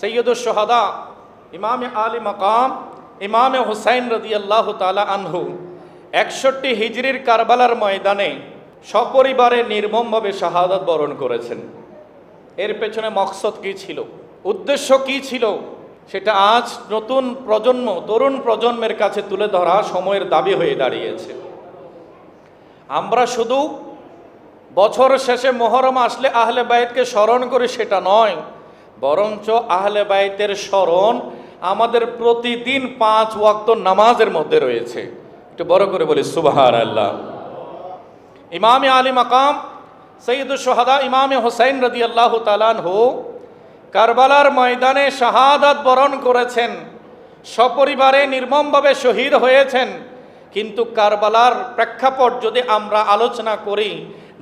সৈয়দুশ শুহাদা ইমামে আলী মাকাম ইমামে হুসাইন রাদিয়াল্লাহু তাআলা আনহু 61 হিজরির কারবালার ময়দানে সপরিবারে নির্মমভাবে শাহাদাত বরণ করেছেন। এর পেছনে মকসদ কি ছিল, উদ্দেশ্য কি ছিল, সেটা আজ নতুন প্রজন্ম, তরুণ প্রজন্মের কাছে তুলে ধরা সময়ের দাবি হয়ে দাঁড়িয়েছে। আমরা শুধু বছর শেষে মুহররম আসলে আহলে বাইতকে স্মরণ করি সেটা নয়, বরঞ্চ আহলে বাইতের স্মরণ আমাদের প্রতিদিন 5 ওয়াক্ত নামাজের মধ্যে রয়েছে। একটু বড় করে বলি সুবহানাল্লাহ। ইমামে আলী মাকাম সৈয়দুশ শুহাদা ইমামে হুসাইন রাদিয়াল্লাহু তাআলা আনহু কারবালার ময়দানে শাহাদাত বরণ করেছেন, সপরিবারে নির্মমভাবে শহীদ হয়েছেন। কিন্তু কারবালার প্রেক্ষাপট যদি আমরা আলোচনা করি,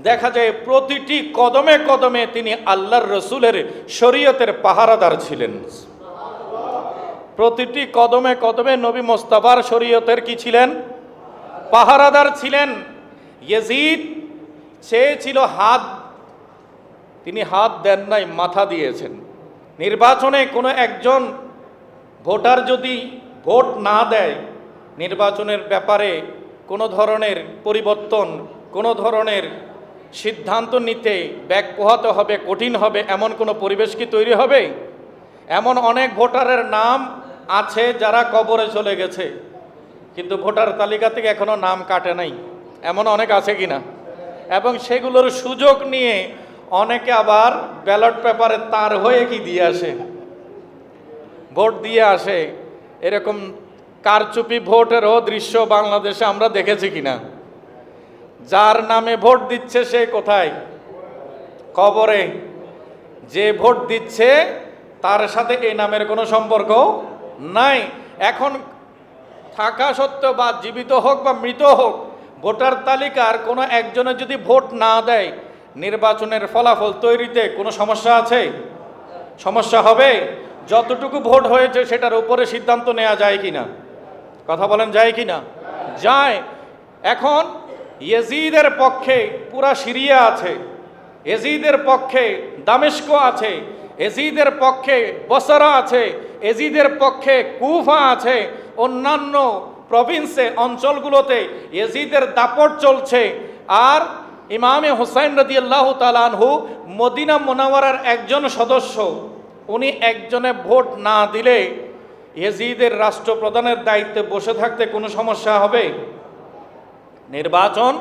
দেখা যায় প্রতিটি কদমে কদমে তিনি আল্লাহর রসুলের শরীয়তের পাহারাদার ছিলেন। প্রতিটি কদমে কদমে নবী মোস্তাফার শরীয়তের কি ছিলেন? পাহারাদার ছিলেন। ইয়াজিদ চেয়েছিল হাত, তিনি হাত দেন নাই, মাথা দিয়েছেন। নির্বাচনে কোনো একজন ভোটার যদি ভোট না দেয়, নির্বাচনের ব্যাপারে কোনো ধরনের পরিবর্তন, কোনো ধরনের সিদ্ধান্ত নিতে ব্যাগ পোহাতে হবে, কঠিন হবে, এমন কোনো পরিবেশ কি তৈরি হবে? এমন অনেক ভোটারের নাম আছে যারা কবরে চলে গেছে, কিন্তু ভোটার তালিকা থেকে এখনো নাম কাটে নাই, এমন অনেক আছে কিনা? এবং সেগুলোর সুযোগ নিয়ে অনেকে আবার ব্যালট পেপারে তার হয়ে কি দিয়ে আসে, ভোট দিয়ে আসে। এরকম কারচুপি ভোটেরও দৃশ্য বাংলাদেশে আমরা দেখেছি কিনা? যার নামে ভোট দিচ্ছে সে কোথায়? কবরে। যে ভোট দিচ্ছে তার সাথে এই নামের কোনো সম্পর্ক নাই। এখন থাকা সত্ত্বেও বা জীবিত হোক বা মৃত হোক, ভোটার তালিকার কোনো একজনের যদি ভোট না দেয়, নির্বাচনের ফলাফল তৈরিতে কোনো সমস্যা আছে? সমস্যা হবে। যতটুকু ভোট হয়েছে সেটার উপরে সিদ্ধান্ত নেওয়া যায় কিনা? কথা বলেন, যায় কিনা? যায়। এখন ইয়াজিদের পক্ষে পুরা সিরিয়া আছে, ইয়াজিদের পক্ষে দামেস্ক আছে, ইয়াজিদের পক্ষে বসরা আছে, ইয়াজিদের পক্ষে কুফা আছে, অন্যান্য প্রভিন্সে অঞ্চলগুলোতে ইয়াজিদের দাপট চলছে। আর ইমামে হুসাইন রাদিয়াল্লাহু তাআলা আনহু মদিনা মুনাওয়ারার একজন সদস্য, উনি একজনে ভোট না দিলে ইয়াজিদের রাষ্ট্রপ্রধানের দায়িত্বে বসে থাকতে কোনো সমস্যা হবে? নির্বাচন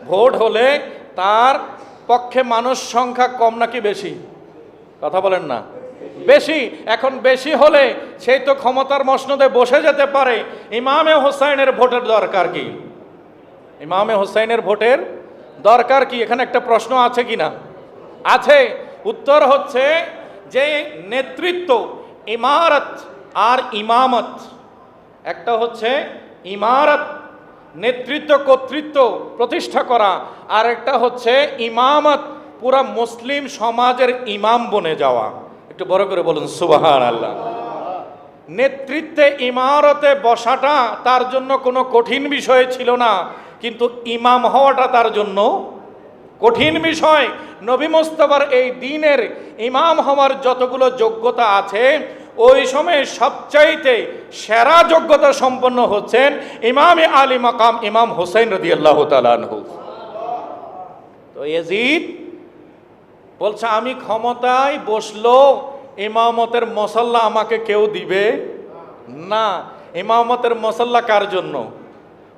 ভোট হলে তার পক্ষে মানুষ সংখ্যা কম নাকি বেশি? কথা বলেন না, বেশি। এখন বেশি হলে সেই তো ক্ষমতার মসনদে বসে যেতে পারে। ইমামে হুসাইনের ভোটের দরকার কি? ইমামে হুসাইনের ভোটের দরকার কি? এখানে একটা প্রশ্ন আছে কিনা? আছে। উত্তর হচ্ছে যে নেতৃত্ব, ইমারত আর ইমামত, একটা হচ্ছে ইমারত, নেতৃত্ব কর্তৃত্ব প্রতিষ্ঠা করা, আর একটা হচ্ছে ইমামত, পুরা মুসলিম সমাজের ইমাম বনে যাওয়া। একটু বড় করে বলুন সুবহানাল্লাহ। নেতৃত্বে ইমারতে বসাটা তার জন্য কোনো কঠিন বিষয় ছিল না, কিন্তু ইমাম হওয়াটা তার জন্য কঠিন বিষয়। নবী মুস্তাফার এই দ্বীনের ইমাম হওয়ার যতগুলো যোগ্যতা আছে, ওই সময়ে সবচাইতে সেরা যোগ্যতা সম্পন্ন হচ্ছেন ইমামে আলী মাকাম ইমাম হুসাইন রাদিয়াল্লাহু তাআলা আনহু। তো ইয়াজিদ বলছে, আমি ক্ষমতায় বসলো ইমামতের মসল্লা আমাকে কেউ দিবে না। ইমামতের মসল্লা কার জন্য?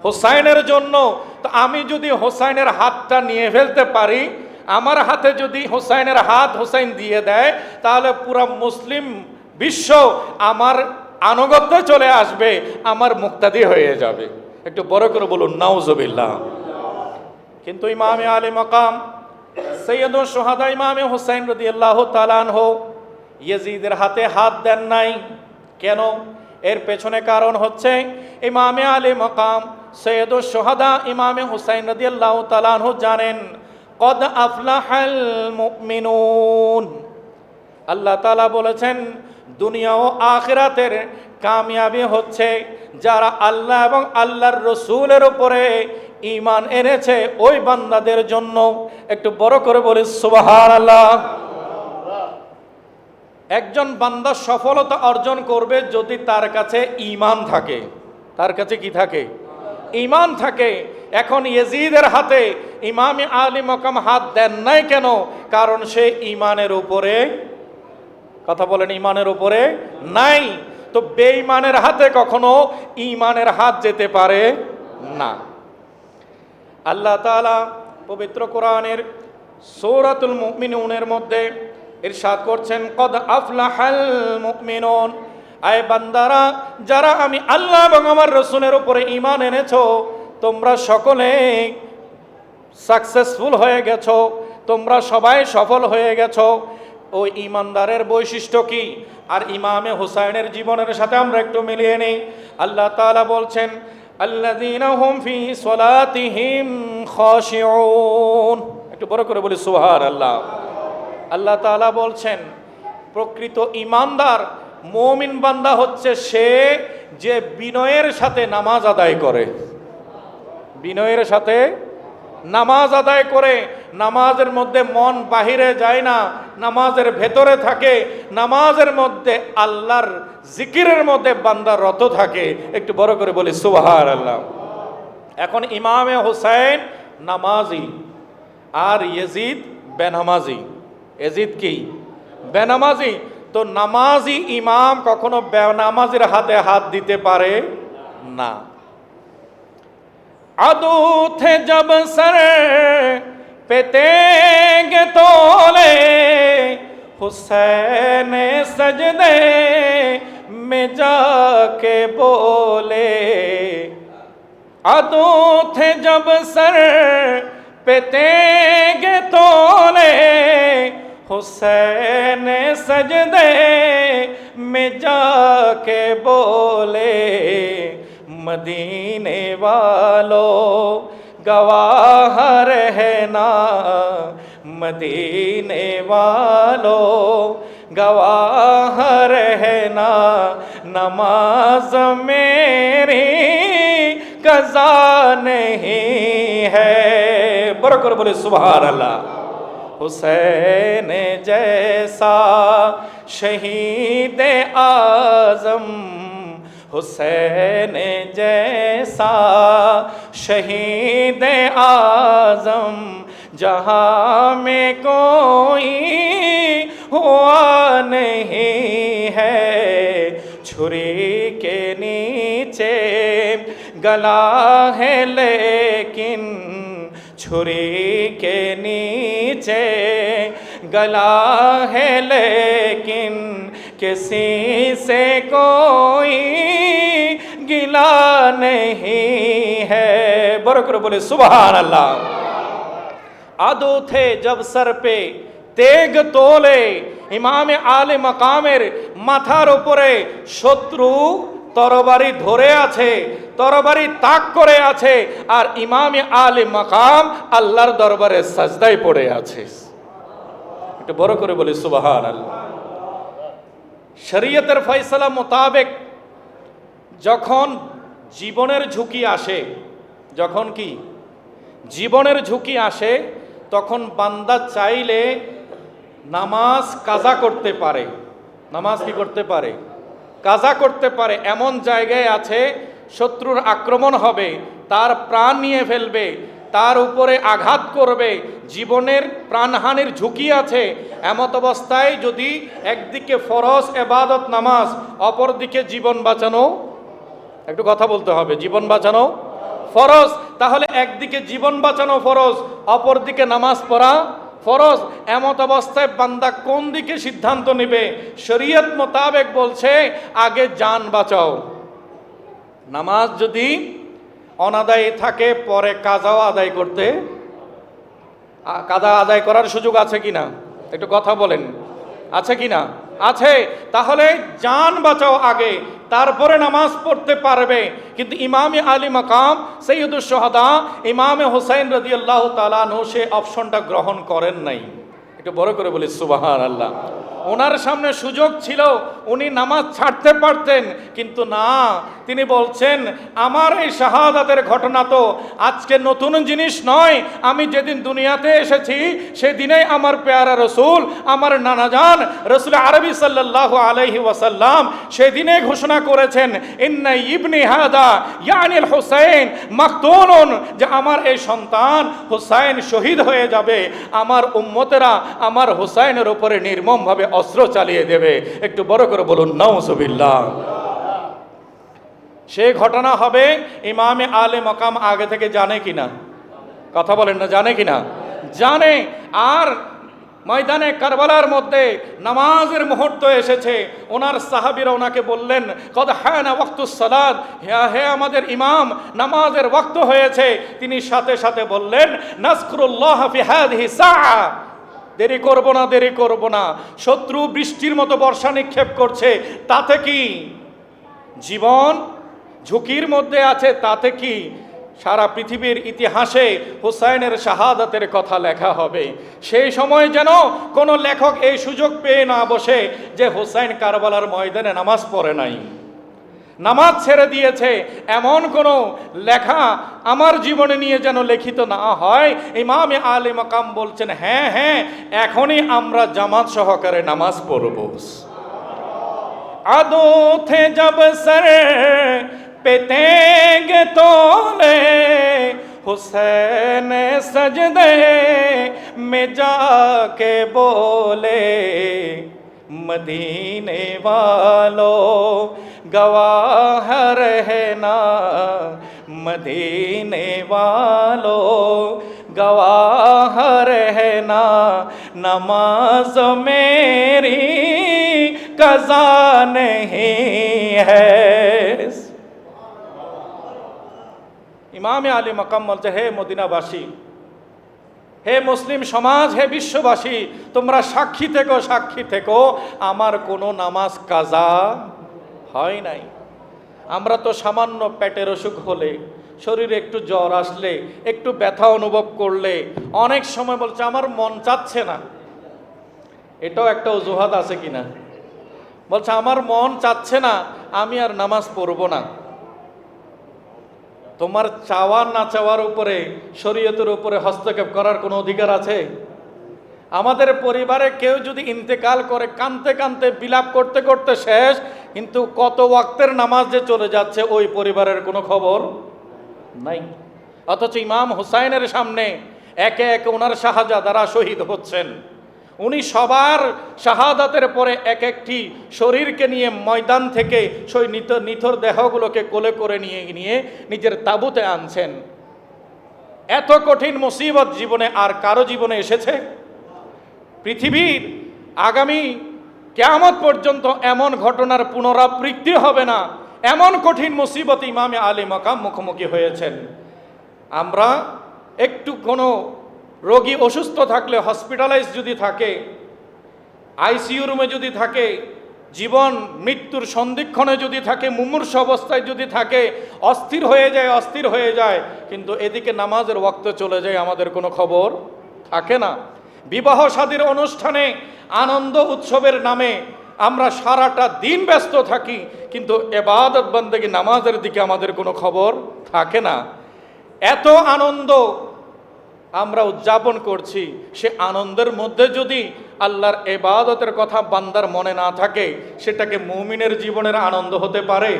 হুসাইনের জন্য। তো আমি যদি হুসাইনের হাতটা নিয়ে ফেলতে পারি, আমার হাতে যদি হুসাইনের হাত হুসাইন দিয়ে দেয়, তাহলে পুরা মুসলিম বিশ্ব আমার আনুগত্যে চলে আসবে, আমার মুক্তাদি হয়ে যাবে। একটু বড় করে বলুন নাউজুবিল্লাহ। কিন্তু ইমামে আলী মাকাম সৈয়দুশ শুহাদা ইমামে হুসাইন রাদিয়াল্লাহু তাআলা আনহু ইয়াজিদের হাতে হাত দেন নাই। কেন? এর পেছনে কারণ হচ্ছে ইমামে আলী মাকাম সৈয়দুশ শুহাদা ইমামে হুসাইন রাদিয়াল্লাহু তাআলা আনহু জানেন, কদ আফলাহাল মুমিনুন। আল্লাহ তাআলা বলেছেন, দুনিয়া ও আখিরাতের কামিয়াবি হচ্ছে যারা আল্লাহ এবং আল্লাহর রসুলের উপরে ঈমান এনেছে, ওই বান্দাদের জন্য। একটু বড় করে বলি সুবহানাল্লাহ। একজন বান্দা সফলতা অর্জন করবে যদি তার কাছে ঈমান থাকে। তার কাছে কি থাকে? ঈমান থাকে। এখন ইয়াজিদের হাতে ইমাম আলী মাকাম হাত দেন নাই কেন? কারণ সে ঈমানের উপরে, কথা বলেন, ঈমানের উপরে নাই। তো বেঈমানের হাতে কখনো ঈমানের হাত যেতে পারে না। আল্লাহ তাআলা পবিত্র কোরআনের সূরাতুল মুমিনুনের মধ্যে ইরশাদ করছেন, কদ আফলাহাল মুমিনুন, আয় বান্দারা, যারা আমি আল্লাহ এবং আমার রাসূলের উপরে ঈমান এনেছো, তোমরা সকলে সাকসেসফুল হয়ে গেছো, তোমরা সবাই সফল হয়ে গেছো। ওই ঈমানদারের বৈশিষ্ট্য কি? আর ইমামে হুসাইনের জীবনের সাথে আমরা একটু মিলিয়ে নিই। আল্লাহ তাআলা বলছেন, আল্লাযীনা হুম ফি সলাতিহিম খাশিউন। একটু বড় করে বলি সুবহানাল্লাহ। আল্লাহ তাআলা বলছেন, প্রকৃত ঈমানদার মুমিন বান্দা হচ্ছে সে যে বিনয়ের সাথে নামাজ আদায় করে। বিনয়ের সাথে নামাজ আদায় করে, নামাজের মধ্যে মন বাহিরে যায় না, নামাজের ভেতরে থাকে, নামাজের মধ্যে আল্লাহর জিকিরের মধ্যে বান্দা রত থাকে। একটু বড় করে বলি সুবহানাল্লাহ। এখন ইমামে হুসাইন নামাজি আর ইয়াজিদ বেনামাজি। ইয়াজিদ কি? বেনামাজি। তো নামাজি ইমাম কখনো বেনামাজির হাতে হাত দিতে পারে না। আদু थे जब सर पे तेग तोले, हुसैन सजदे में जाके बोले। आदू थे जब सर पे तेग तोले, हुसैन सजदे में जाके बोले। मदीने वालों गवाह रहना, मदीने वालों गवाह रहना, नमाज मेरी कज़ा नहीं है। बरकर बोले सुभान अल्लाह। हुसैन जैसा शहीद आज़म, हुसैन जैसा शहीद आज़म जहाँ में कोई हुआ नहीं है। छुरी के नीचे गला है लेकिन, छुरी के नीचे गला है लेकिन, किसी से कोई गिला नहीं है। बरकर बोले सुभान अल्लाह। आदो थे जब सर पे तेग तोले, ইমামে আলে মাকামের মাথার উপরে শত্রু তরবারি ধরে আছে, তরবারি তাক করে আছে, আর ইমামে আলে মাকাম আল্লাহর দরবারে সাজদায় পড়ে আছে। একটু বড় করে বলি সুবহানাল্লাহ। শরীয়তের ফয়সালা মোতাবেক যখন জীবনের ঝুঁকি আসে, যখন কি জীবনের ঝুঁকি আসে, তখন বান্দা চাইলে নামাজ কাজা করতে পারে। নামাজ কি করতে পারে? কাজা করতে পারে। এমন জায়গায় আছে শত্রুর আক্রমণ হবে, তার প্রাণ নিয়ে ফেলবে, তার উপরে আঘাত করবে, জীবনের প্রাণহানির ঝুঁকি আছে। এমত অবস্থায় যদি একদিকে ফরজ ইবাদত নামাজ, অপরদিকে জীবন বাঁচানো, একটু কথা বলতে হবে, জীবন বাঁচানো ফরজ, তাহলে একদিকে জীবন বাঁচানো ফরজ, অপরদিকে নামাজ পড়া ফরজ। এমত অবস্থায় বান্দা কোন দিকে সিদ্ধান্ত নেবে? শরীয়ত মোতাবেক বলছে আগে জান বাঁচাও। নামাজ যদি অনাদায়ী থাকে পরে কাজাও আদায় করতে, কাজা আদায় করার সুযোগ আছে কিনা? একটু কথা বলেন, আছে কিনা? আছে। তাহলে জান বাঁচাও আগে, তারপরে নামাজ পড়তে পারবে। কিন্তু ইমামে আলী মাকাম সৈয়দুস শুহাদা ইমামে হুসাইন রাদিয়াল্লাহু তাআলা আনহু সে অপশনটা গ্রহণ করেন নাই। একটু বড় করে বলি সুবহানাল্লাহ। ওনার সামনে সুযোগ ছিল, উনি নামাজ ছাড়তে পারতেন, কিন্তু না, তিনি বলছেন আমার এই শাহাদাতের ঘটনা তো আজকে নতুন জিনিস নয়, আমি যেদিন দুনিয়াতে এসেছি সেদিনেই আমার পেয়ারা রসুল, আমার নানাজান রসুল আরবি সাল্লাল্লাহু আলাইহি ওয়াসাল্লাম সেদিনে ঘোষণা করেছেন ইন্না ইবনি হাদা ইয়ানিল হুসাইন মাকতুলুন, যে আমার এই সন্তান হুসাইন শহীদ হয়ে যাবে, আমার উম্মতেরা আমার হুসাইনের উপরে নির্মমভাবে অস্ত্র চালিয়ে দেবে। একটু বড় করে বলুন নাউজুবিল্লাহ। সেই ঘটনা হবে, ইমামে আলে মাকাম আগে থেকে জানে কিনা? কথা বলেন না, জানে কিনা? জানে। আর ময়দানে কারবালার মধ্যে নামাজের মুহূর্ত এসেছে, ওনার সাহাবীরা ওনাকে বললেন কদ হানা ওয়াক্তুস সালাত, হে আমাদের ইমাম, নামাজের ওয়াক্ত হয়েছে। তিনি সাথে সাথে বললেন নাযকুরুল্লাহ ফি হাযিহি সাআ, দেরি করব না, দেরি করব না। শত্রু বৃষ্টির মতো বর্ষা নিক্ষেপ করছে, তাতে কি? জীবন ঝুঁকির মধ্যে আছে, তাতে কি? সারা পৃথিবীর ইতিহাসে হুসাইনের শাহাদাতের কথা লেখা হবে। সেই সময় যেন কোনো লেখক এই সুযোগ পেয়ে না বসে যে হুসাইন কারবালার ময়দানে নামাজ পড়ে নাই, নামাজ ছেড়ে দিয়েছে, এমন কোনো লেখা আমার জীবনে নিয়ে যেন লিখিত না হয়। ইমামে আলে মাকাম বলছেন হ্যাঁ হ্যাঁ, এখনই আমরা জামাত সহকারে নামাজ পড়ব। আদো থে জব সর पे तेंगे तोले हुसैन सजदे में जाके बोले मदीने वालों गवाह रहना, मदीने वालों गवाह रहना, नमाज मेरी कज़ा नहीं है। ইমামে আলী মাকাম বলছে হে মদিনাবাসী, হে মুসলিম সমাজ, হে বিশ্ববাসী, তোমরা সাক্ষী থেকো, সাক্ষী থেকো, আমার কোনো নামাজ কাজা হয় নাই। আমরা তো সামান্য পেটের অসুখ হলে, শরীরে একটু জ্বর আসলে, একটু ব্যথা অনুভব করলে অনেক সময় বলছে আমার মন চাচ্ছে না। এটাও একটা অজুহাত আছে কিনা? বলছে আমার মন চাচ্ছে না, আমি আর নামাজ পড়ব না। তোমার চাওয়ার না চাওয়ার উপরে শরীয়তের উপরে হস্তক্ষেপ করার কোনো অধিকার আছে? আমাদের পরিবারে কেউ যদি ইন্তেকাল করে, কানতে কানতে বিলাপ করতে করতে শেষ, কিন্তু কত ওয়াক্তের নামাজ যে চলে যাচ্ছে ওই পরিবারের কোনো খবর নাই। অথচ ইমাম হুসাইনের সামনে একে একে ওনার শাহজাদারা শহীদ হচ্ছেন। উনি সবার শাহাদাতের পরে এক একটি শরীরকে নিয়ে ময়দান থেকে সেই নিথর দেহগুলোকে কোলে করে নিয়ে নিজের তাঁবুতে আনছেন। এত কঠিন মুসিবত জীবনে আর কারো জীবনে এসেছে? পৃথিবীর আগামী কিয়ামত পর্যন্ত এমন ঘটনার পুনরাবৃত্তি হবে না, এমন কঠিন মুসিবত ইমামে আলী মাকাম মুখোমুখি হয়েছেন। আমরা একটু কোনো রোগী অসুস্থ থাকলে, হসপিটালাইজ যদি থাকে, আইসিইউ রুমে যদি থাকে, জীবন মৃত্যুর সন্ধিক্ষণে যদি থাকে, মুমূর্ষু অবস্থায় যদি থাকে, অস্থির হয়ে যায়, কিন্তু এদিকে নামাজের ওয়াক্ত চলে যায়, আমাদের কোনো খবর থাকে না। বিবাহ শাদীর অনুষ্ঠানে আনন্দ উৎসবের নামে আমরা সারাটা দিন ব্যস্ত থাকি, কিন্তু ইবাদত বন্দেগী নামাজের দিকে আমাদের কোনো খবর থাকে না। এত আনন্দ আমরা উদযাপন করছি, সে আনন্দের মধ্যে যদি আল্লাহর ইবাদতের কথা বান্দার মনে না থাকে, সেটাকে মুমিনের জীবনের আনন্দ হতে পারে?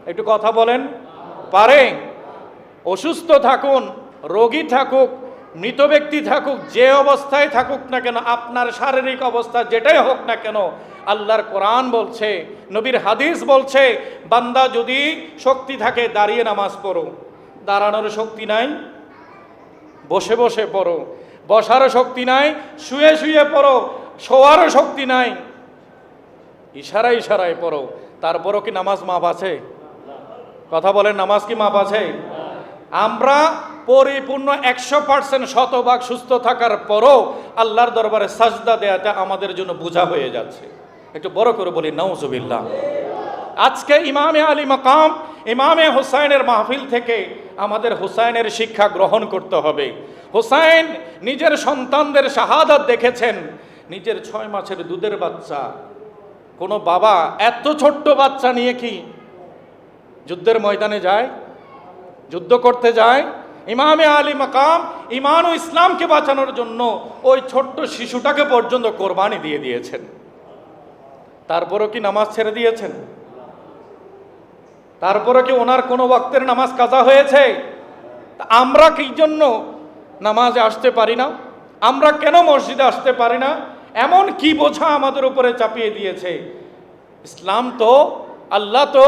একটু কথা বলেন, পারে? অসুস্থ থাকুন, রোগী থাকুক, মৃত ব্যক্তি থাকুক, যে অবস্থায় থাকুক না কেন, আপনার শারীরিক অবস্থা যেটাই হোক না কেন, আল্লাহর কোরআন বলছে, নবীর হাদিস বলছে, বান্দা যদি শক্তি থাকে দাঁড়িয়ে নামাজ পড়ো, দাঁড়ানোর শক্তি নাই বসে বসে পড়ো, বসারও শক্তি নাই শুয়ে শুয়ে পড়ো, শোয়ারও শক্তি নাই ইশারায় ইশারায় পড়ো, তারপরও কি নামাজ মাপ আছে? কথা বলেন, নামাজ কি মাপ আছে? আমরা পরিপূর্ণ 100% শতভাগ সুস্থ থাকার পরও আল্লাহর দরবারে সাজদা দেওয়াটা আমাদের জন্য বোঝা হয়ে যাচ্ছে। একটু বড় করে বলি নাউজুবিল্লাহ। আজকে ইমামে আলী মাকাম, ইমামে হুসাইনের মাহফিল থেকে আমাদের হুসাইনের শিক্ষা গ্রহণ করতে হবে। হুসাইন নিজের সন্তানদের শাহাদাত দেখেছেন, নিজের 6 মাসের দুধের বাচ্চা, কোনো বাবা এত ছোট্ট বাচ্চা নিয়ে কি যুদ্ধের ময়দানে যায়, যুদ্ধ করতে যায়? ইমামে আলী মাকাম ঈমান ও ইসলামকে বাঁচানোর জন্য ওই ছোট্ট শিশুটাকে পর্যন্ত কোরবানি দিয়ে দিয়েছেন। তারপরও কি নামাজ ছেড়ে দিয়েছেন? তারপরও কি ওনার কোনো ওয়াক্তের নামাজ কাজা হয়েছে? আমরা কি জন্য নামাজে আসতে পারি না? আমরা কেন মসজিদে আসতে পারি না? এমন কি বোঝা আমাদের উপরে চাপিয়ে দিয়েছে? ইসলাম তো, আল্লাহ তো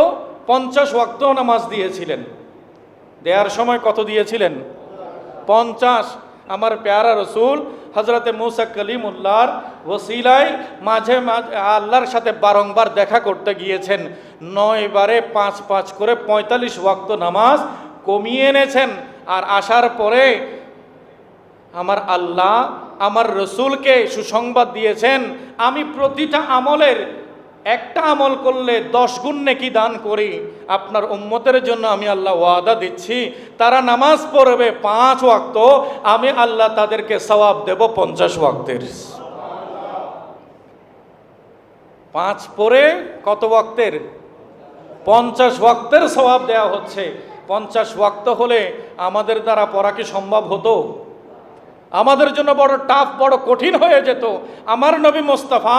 50 ওয়াক্ত নামাজ দিয়েছিলেন। দেওয়ার সময় কত দিয়েছিলেন? 50। আমার প্যারা রসুল হজরতে মুসা কলিমুল্লাহর ওসিলায় মাঝে মাঝে আল্লাহর সাথে বারংবার দেখা করতে গিয়েছেন। 9 বারে 5 করে 45 ওয়াক্ত নামাজ কমিয়ে এনেছেন। আর আসার পরে আমার আল্লাহ আমার রসুলকে সুসংবাদ দিয়েছেন, আমি প্রতিটা আমলের একটা আমল করলে 10 গুণ নেকি দান করি। আপনার উম্মতের জন্য আমি আল্লাহ ওয়াদা দিচ্ছি, তারা নামাজ পড়বে 5 ওয়াক্ত, আমি আল্লাহ তাদেরকে সওয়াব দেব 50 ওয়াক্তের। 5 পড়ে কত ওয়াক্তের? 50 ওয়াক্তের সওয়াব দেওয়া হচ্ছে। 50 ওয়াক্ত হলে আমাদের দ্বারা পড়া কি সম্ভব হতো? আমাদের জন্য বড় টাফ, বড় কঠিন হয়ে যেত। আমার নবী মোস্তফা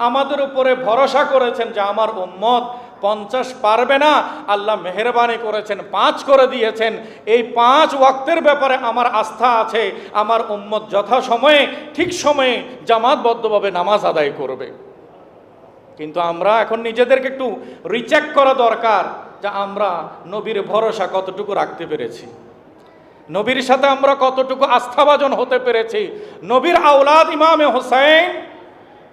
আমাদের উপরে ভরসা করেছেন যে আমার উম্মত 50 পারবে না, আল্লাহ মেহেরবানি করেছেন 5 করে দিয়েছেন। এই 5 ওয়াক্তের ব্যাপারে আমার আস্থা আছে, আমার উম্মত যথাসময়ে ঠিক সময়ে জামাতবদ্ধভাবে নামাজ আদায় করবে। কিন্তু আমরা এখন নিজেদেরকে একটু রিচেক করা দরকার যে আমরা নবীর ভরসা কতটুকু রাখতে পেরেছি, নবীর সাথে আমরা কতটুকু আস্থাভাজন হতে পেরেছি। নবীর আওলাদ ইমামে হোসেন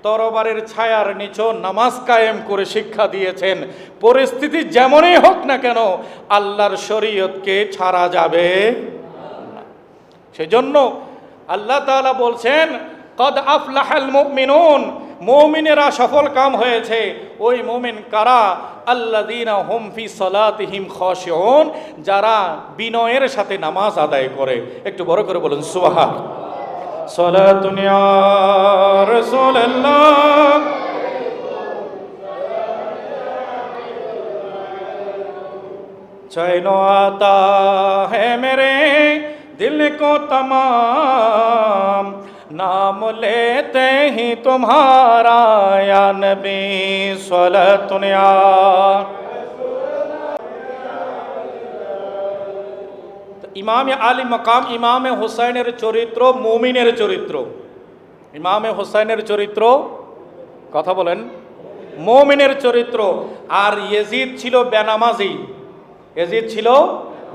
তরবারের ছায়ার নিচে নামাজ কায়েম করে শিক্ষা দিয়েছেন, পরিস্থিতি যেমনই হোক না কেন আল্লাহর শরীয়তকে ছাড়া যাবে না। সেজন্য আল্লাহ তাআলা বলছেন, কদ আফলাহাল মুমিনুন, মুমিনেরা সফল কাম হয়েছে। ওই মুমিন কারা? আল্লাযীনা হুম ফি সালাতিহিম খাশিউন, যারা বিনয়ের সাথে নামাজ আদায় করে। একটু বড় করে বলুন সুবহান। সালাতুন ইয়া রাসূলুল্লাহ, चैनो आता है मेरे दिल को तमाम, नाम लेते ही तुम्हारा या नबी सलातुन या। ইমামে আলী মাকাম ইমামে হোসাইনের চরিত্র মুমিনের চরিত্র। ইমামে হোসাইনের চরিত্র, কথা বলেন, মুমিনের চরিত্র। আর ইয়াজিদ ছিল বেনামাজি, ইয়াজিদ ছিল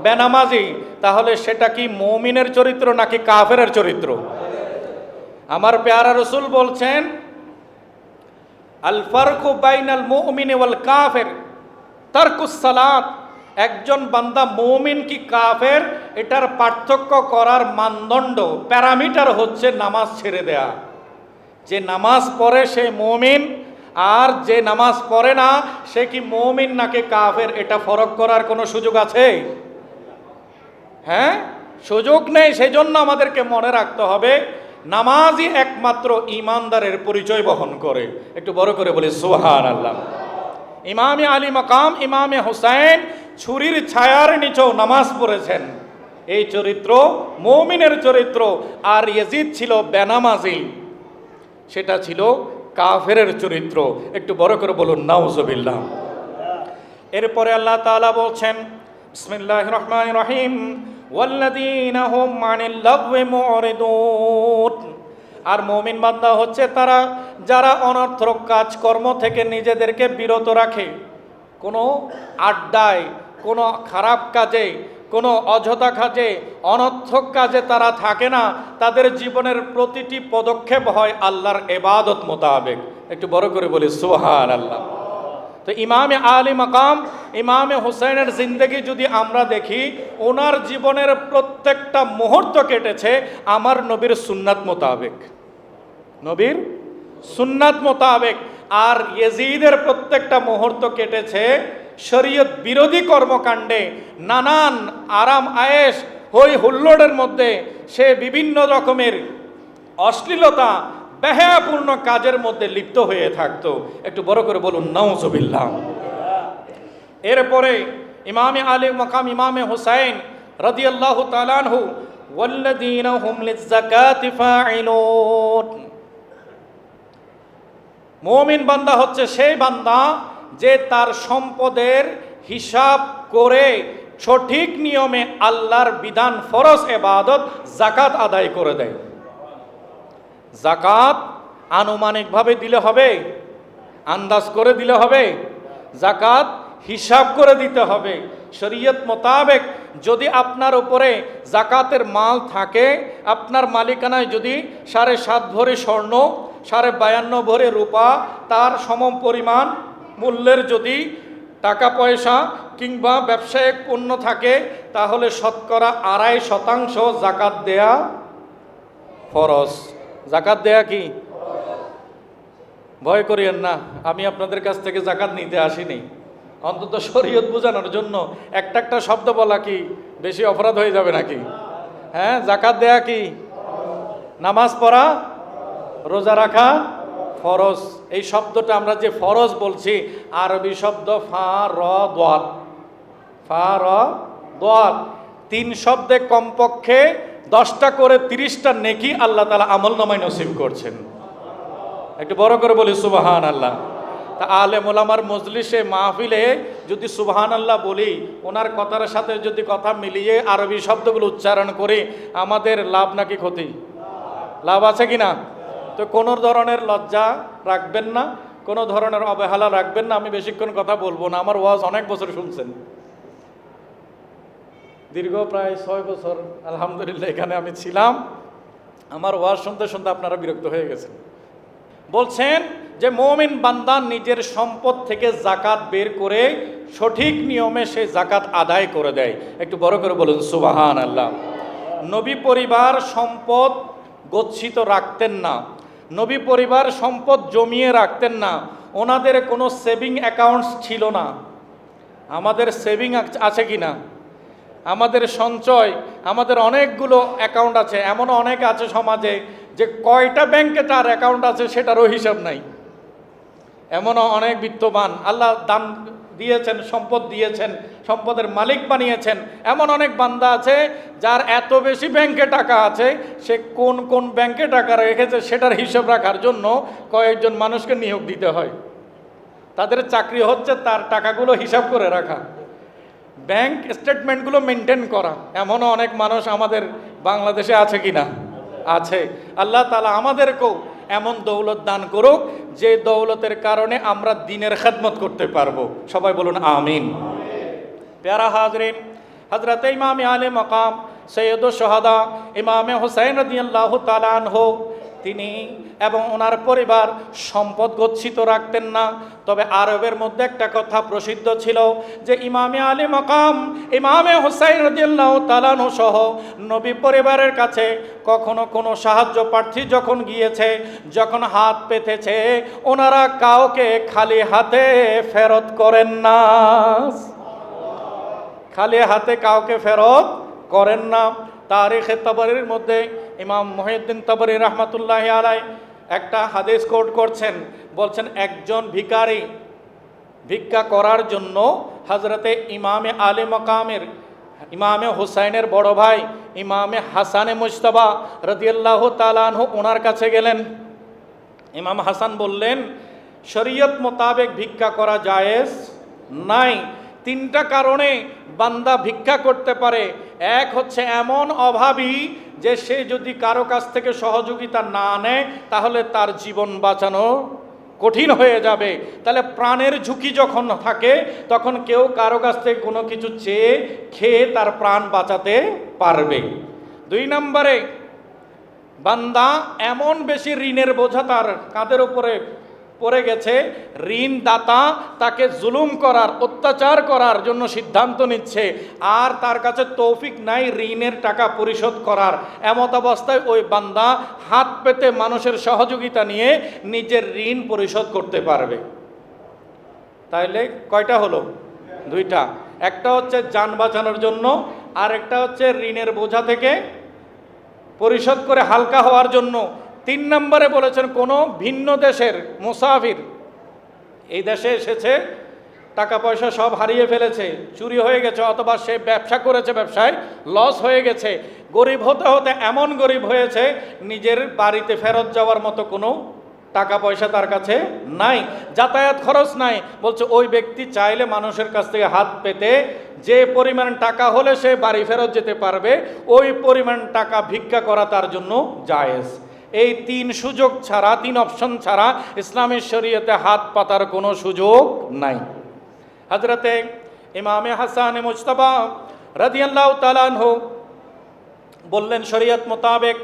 বেনামাজি। তাহলে সেটা কি মুমিনের চরিত্র নাকি কাফেরের চরিত্র? আমার প্যারা রসুল বলছেন, আল ফারকু বাইনাল মুমিনি ওয়াল কাফির তারকুস সালাত। একজন বান্দা মুমিন কি কাফের, এটার পার্থক্য করার মানদণ্ড, প্যারামিটার হচ্ছে নামাজ ছেড়ে দেয়া। যে নামাজ পড়ে সে মুমিন, আর যে নামাজ পড়ে না সে কি মুমিন নাকি কাফের, এটা ফরক করার কোনো সুযোগ আছে? হ্যাঁ, সুযোগ নেই। সেজন্য আমাদেরকে মনে রাখতে হবে, নামাজই একমাত্র ঈমানদারের পরিচয় বহন করে। একটু বড় করে বলি সুবহানাল্লাহ। ইমামে আলী মাকাম ইমামে হোসেন ছুরির ছায়ার নিচেও নামাজ পড়েছেন। এই চরিত্র মুমিনের চরিত্র। আর ইয়াজিদ ছিল বেনামাজি, সেটা ছিল কাফেরের চরিত্র। একটু বড় করে বলুন নাউজুবিল্লাহ। এরপরে আল্লাহ তাআলা বলছেন, বিসমিল্লাহির রহমানির রহিম, ওয়াল্লাযীনা হুম আনিল লাগওয়ি মুরিদুন। আর মুমিন বান্দা হচ্ছে তারা যারা অনর্থক কাজকর্ম থেকে নিজেদেরকে বিরত রাখে। কোনো আড্ডায়, কোনো খারাপ কাজে, কোনো অযথা কাজে, অনর্থক কাজে তারা থাকে না। তাদের জীবনের প্রতিটি পদক্ষেপ হয় আল্লাহর ইবাদত মোতাবেক। একটু বড় করে বলি সুবহানাল্লাহ। তো ইমামে আলী মাকাম ইমামে হোসেনের জিন্দেগি যদি আমরা দেখি, ওনার জীবনের প্রত্যেকটা মুহূর্ত কেটেছে আমার নবীর সুন্নাত মোতাবেক, নবীর সুন্নাত মোতাবেক। আর ইয়াজিদের প্রত্যেকটা মুহূর্ত কেটেছে শরীয়ত বিরোধী কর্মকাণ্ডে, নানান আরাম আয়েশ হই হুল্লোড়ের মধ্যে সে বিভিন্ন রকমের অশ্লীলতা, বেহায়াপূর্ণ কাজের মধ্যে লিপ্ত হয়ে থাকতো। একটু বড় করে বলুন নাউজুবিল্লাহ। এরপরে ইমামে আলী মাকাম ইমামে হুসাইন রাদিয়াল্লাহু তাআলা আনহু ওয়াল্লাযীনা হুম লিয-যাকাতি ফাঈলুন, মুমিন বান্দা হচ্ছে সেই বান্দা যে তার সম্পদের হিসাব করে সঠিক নিয়মে আল্লাহর বিধান ফরজ ইবাদত যাকাত আদায় করে দেয়। যাকাত আনুমানিকভাবে দিলে হবে, আন্দাজ করে দিলে হবে, যাকাত হিসাব করে দিতে হবে। শরীয়ত মোতাবেক যদি আপনার উপরে যাকাতের মাল থাকে, আপনার মালিকানায় যদি 7.5 ভরি স্বর্ণ, 52 ভরি রূপা, তার সম পরিমাণ মূল্যের যদি টাকা পয়সা কিংবা ব্যবসায়িক পণ্য থাকে, তাহলে শতকরা 2.5% যাকাত দেয়া ফরজ। যাকাত দেয়া কি? ভয় করিয়েন না, আমি আপনাদের কাছ থেকে যাকাত নিতে আসিনি। অন্তত শরীয়ত বোঝানোর জন্য একটা একটা শব্দ বলা কি বেশি অপরাধ হয়ে যাবে নাকি? হ্যাঁ, যাকাত দেয়া কি? নামাজ পড়া, রোজা রাখা ফরজ। এই শব্দটা আমরা যে ফরজ বলছি, আরবি শব্দ ফারদাত। ফারদাত 3 শব্দে কমপক্ষে 10টা করে 30টা নেকি আল্লাহ তাআলা আমলনামায় নসিব করছেন। একটু বড় করে বলি সুবহানাল্লাহ। তা আলেম ওলামার মজলিসে মাহফিলে যদি সুবহানাল্লাহ বলি, ওনার কথার সাথে যদি কথা মিলিয়ে আরবি শব্দগুলো উচ্চারণ করি, আমাদের লাভ নাকি ক্ষতি? লাভ আছে কি না? তো কোনো ধরনের লজ্জা রাখবেন না, কোনো ধরনের অবহেলা রাখবেন না। আমি বেশিক্ষণ কথা বলবো না, আমার ওয়াজ অনেক বছর শুনছেন, দীর্ঘ প্রায় 6 বছর আলহামদুলিল্লাহ এখানে আমি ছিলাম। আমার ওয়াজ শুনতে শুনতে আপনারা বিরক্ত হয়ে গেছেন। বলছেন যে মুমিন বান্দা নিজের সম্পদ থেকে যাকাত বের করে সঠিক নিয়মে সে যাকাত আদায় করে দেয়। একটু বড় করে বলুন সুবহানাল্লাহ। নবী পরিবার সম্পদ গচ্ছিত রাখতেন না, নবী পরিবার সম্পদ জমিয়ে রাখতেন না, ওনাদের কোনো সেভিং অ্যাকাউন্টস ছিল না। আমাদের সেভিং আছে কি না? আমাদের সঞ্চয়, আমাদের অনেকগুলো অ্যাকাউন্ট আছে। এমনও অনেক আছে সমাজে যে কয়টা ব্যাংকে তার অ্যাকাউন্ট আছে সেটারও হিসাব নাই। এমনও অনেক বিত্তবান, আল্লাহ দান দিয়েছেন, সম্পদ দিয়েছেন, সম্পদের মালিক বানিয়েছেন। এমন অনেক বান্দা আছে যার এত বেশি ব্যাংকে টাকা আছে, সে কোন কোন ব্যাংকে টাকা রেখেছে সেটার হিসাব রাখার জন্য কয়েকজন মানুষকে নিয়োগ দিতে হয়। তাদের চাকরি হচ্ছে তার টাকাগুলো হিসাব করে রাখা, ব্যাংক স্টেটমেন্টগুলো মেনটেন করা। এমনও অনেক মানুষ আমাদের বাংলাদেশে আছে কি না? আছে। আল্লাহ তাআলা আমাদেরকেও এমন দৌলত দান করুক যে দৌলতের কারণে আমরা দ্বীনের খেদমত করতে পারবো। সবাই বলুন আমিন। প্যারা হাজরিন, হযরত ইমাম আলী মাকাম সৈয়দুশ শুহাদা ইমামে হুসাইন রাদিয়াল্লাহু তাআলা আনহু, তিনি এবং ওনার পরিবার সম্পদ গচ্ছিত রাখতেন না। তবে আরবের মধ্যে একটা কথা প্রসিদ্ধ ছিল যে ইমামে আলী মাকাম ইমামে হুসাইন রাদিয়াল্লাহু তাআলা আনহু সহ নবী পরিবারের কাছে কখনো কোনো সাহায্য প্রার্থী যখন গিয়েছে, যখন হাত পেতেছে, ওনারা কাউকে খালি হাতে ফেরত করেন না। খালি হাতে কাউকে ফেরত করেন না। তারিখে তাবরীর মধ্যে ইমাম মুহিউদ্দিন তাবরী রাহমাতুল্লাহি আলাইহি একটা হাদিস কোট করছেন, বলছেন একজন ভিখারি ভিক্ষা করার জন্য হযরতে ইমামে আলী মাকামের ইমামে হুসাইনের বড় ভাই ইমামে হাসানে মুজতবা রাদিয়াল্লাহু তাআলা আনহু ওনার কাছে গেলেন। ইমাম হাসান বললেন, শরীয়ত মোতাবেক ভিক্ষা করা জায়েজ নাই। 3টা কারণে বান্দা ভিক্ষা করতে পারে। এক হচ্ছে এমন অভাবী যে সে যদি কারো কাছ থেকে সহযোগিতা না নেয় তাহলে তার জীবন বাঁচানো কঠিন হয়ে যাবে। তাহলে প্রাণের ঝুঁকি যখন থাকে তখন কেউ কারো কাছ থেকে কোনো কিছু চেয়ে খেয়ে তার প্রাণ বাঁচাতে পারবে। 2 নম্বরে, বান্দা এমন বেশি ঋণের বোঝা তার কাঁধের উপরে পড়ে গেছে, ঋণদাতা তাকে জুলুম করার, অত্যাচার করার জন্য সিদ্ধান্ত নিচ্ছে, আর তার কাছে তৌফিক নাই ঋণের টাকা পরিশোধ করার। এমত অবস্থায় ওই বান্দা হাত পেতে মানুষের সহযোগিতা নিয়ে নিজের ঋণ পরিশোধ করতে পারবে। তাইলে কয়টা হলো? 2টা। একটা হচ্ছে যান বাঁচানোর জন্য, আর একটা হচ্ছে ঋণের বোঝা থেকে পরিশোধ করে হালকা হওয়ার জন্য। 3 নম্বরে বলেছেন কোনো ভিন্ন দেশের মুসাফির এই দেশে এসেছে, টাকা পয়সা সব হারিয়ে ফেলেছে, চুরি হয়ে গেছে, অথবা সে ব্যবসা করেছে, ব্যবসায় লস হয়ে গেছে, গরিব হতে হতে এমন গরিব হয়েছে নিজের বাড়িতে ফেরত যাওয়ার মতো কোনো টাকা পয়সা তার কাছে নাই, যাতায়াত খরচ নাই। বলছে ওই ব্যক্তি চাইলে মানুষের কাছ থেকে হাত পেতে যে পরিমাণ টাকা হলে সে বাড়ি ফেরত যেতে পারবে, ওই পরিমাণ টাকা ভিক্ষা করা তার জন্য জায়েজ। এই 3 সুযোগ ছাড়া, 3 অপশন ছাড়া ইসলামের শরীয়তে হাত পাতার কোনো সুযোগ নাই। হযরতে ইমামে হাসান মুজতবা রাদিয়াল্লাহু তাআলা আনহু বললেন শরীয়ত মোতাবেক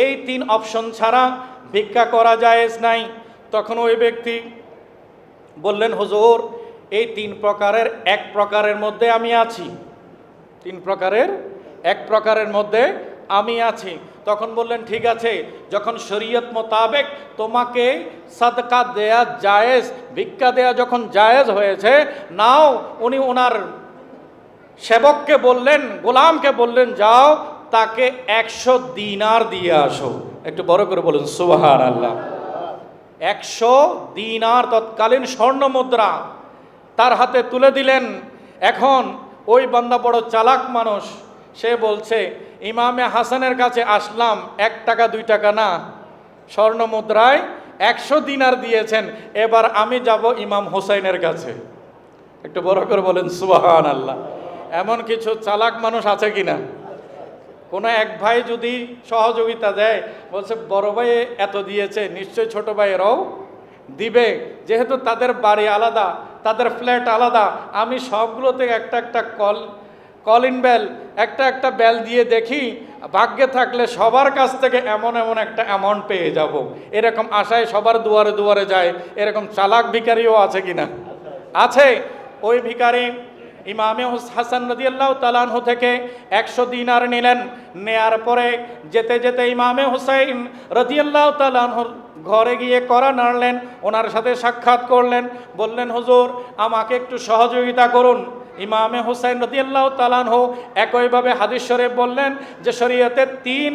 এই 3 অপশন ছাড়া ভিক্ষা করা জায়েজ নাই। তখন ওই ব্যক্তি বললেন হুজুর এই 3 প্রকারের এক প্রকারের মধ্যে আমি আছি, 3 প্রকারের এক প্রকারের মধ্যে আমি আছি। তখন বললেন ঠিক আছে, যখন শরীয়ত মোতাবেক তোমাকে সাদকা দেয়া জায়েজ, ভিক্ষা দেয়া যখন জায়েজ হয়েছে, নাও। উনি ওনার সেবককে বললেন, গোলামকে বললেন যাও তাকে 100 দিনার দিয়ে আসো। একটু বড় করে বলুন সুবহানাল্লাহ। 100 দিনার তৎকালীন স্বর্ণ মুদ্রা তার হাতে তুলে দিলেন। এখন ওই বান্দা বড় চালাক মানুষ, সে বলছে ইমামে হাসানের কাছে আসলাম, 1 টাকা 2 টাকা না, স্বর্ণ মুদ্রায় 100 দিনার দিয়েছেন, এবার আমি যাব ইমাম হোসাইনের কাছে। একটু বড় করে বলেন সুবহানাল্লাহ। এমন কিছু চালাক মানুষ আছে কিনা? কোনো এক ভাই যদি সহযোগিতা দেয়, বলছে বড় ভাই এত দিয়েছে, নিশ্চয় ছোট ভাইয়েরাও দিবে, যেহেতু তাদের বাড়ি আলাদা, তাদের ফ্ল্যাট আলাদা, আমি সবগুলো থেকে একটা একটা কলিং বেল, একটা একটা বেল দিয়ে দেখি, ভাগ্যে থাকলে সবার কাছ থেকে এমন এমন একটা অ্যামাউন্ট পেয়ে যাব, এরকম আশায় সবার দুয়ারে দুয়ারে যায়। এরকম চালাক ভিখারিও আছে কিনা? আছে। ওই ভিখারি ইমামে হাসান রাদিয়াল্লাহু তাআলা আনহু থেকে 100 দিনার নিলেন। নেয়ার পরে যেতে যেতে ইমামে হুসাইন রাদিয়াল্লাহু তাআলা আনহুর ঘরে গিয়ে কড়া নাড়লেন, ওনার সাথে সাক্ষাৎ করলেন, বললেন হুজুর আমাকে একটু সহযোগিতা করুন। ইমামে হুসাইন রাদিয়াল্লাহু তাআলা আনহু একইভাবে হাদিস শরীফ বললেন যে শরীয়তে 3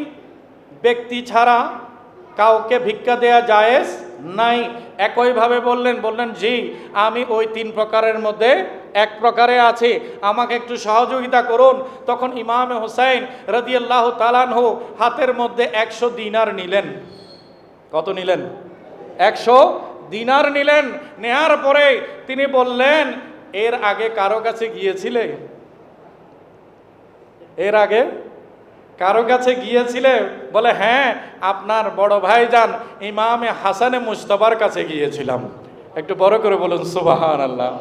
ব্যক্তি ছাড়া কাউকে ভিক্ষা দেয়া জায়েজ নাই। একইভাবে বললেন জি আমি ওই 3 প্রকারের মধ্যে এক প্রকারে আছি, আমাকে একটু সহযোগিতা করুন। তখন ইমামে হুসাইন রাদিয়াল্লাহু তাআলা আনহু হাতের মধ্যে 100 দিনার নিলেন। কত নিলেন? 100 দিনার নিলেন। নেয়ার পরে তিনি বললেন এর আগে কারো কাছে গিয়েছিলে? এর আগে কারো কাছে গিয়েছিলে? বলে হ্যাঁ, আপনার বড় ভাইজান ইমামে হাসানে মুজতবার কাছে গিয়েছিলাম। একটু বড় করে বলুন সুবহানাল্লাহ।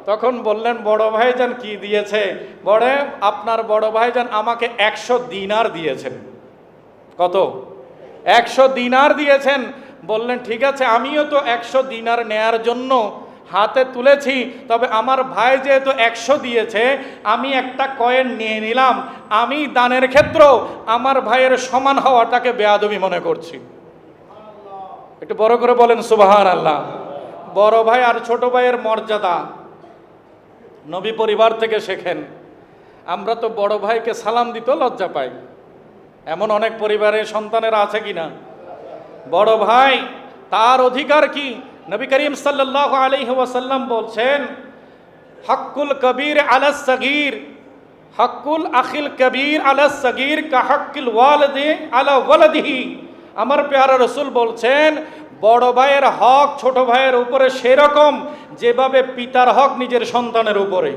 তখন বললেন বড় ভাইজান কি দিয়েছে? বলে আপনার বড় ভাইজান আমাকে 100 দিনার দিয়েছেন। কত? 100 দিনার দিয়েছেন। বললেন ঠিক আছে, আমিও তো 100 দিনার নেয়ার জন্য হাতে তুলেছি, তবে আমার ভাই যেহেতু 100 দিয়েছে, আমি একটা কয়েন নিয়ে নিলাম। আমি দানের ক্ষেত্র আমার ভাইয়ের সমান হওয়াটাকে বেয়াদবি মনে করছি। একটু বড় করে বলেন সুবহানাল্লাহ। বড় ভাই আর ছোট ভাইয়ের মর্যাদা নবী পরিবার থেকে শেখেন। আমরা তো বড় ভাইকে সালাম দিতে লজ্জা পাই, এমন অনেক পরিবারের সন্তানেরা আছে কিনা? বড় ভাই তার অধিকার কি? নবী করিম সাল্লাল্লাহু আলাইহি ওয়াসাল্লাম বলছেন হক্কুল কবির আলা সগীর, হক্কুল আখিল কবির আলা সগীর কা হক্কিল ওয়ালিদি আলা ওয়ালাদিহি। আমার প্যারা রাসূল বলছেন বড় ভাইয়ের হক ছোট ভাইয়ের উপরে সেরকম যেভাবে পিতার হক নিজের সন্তানের উপরে।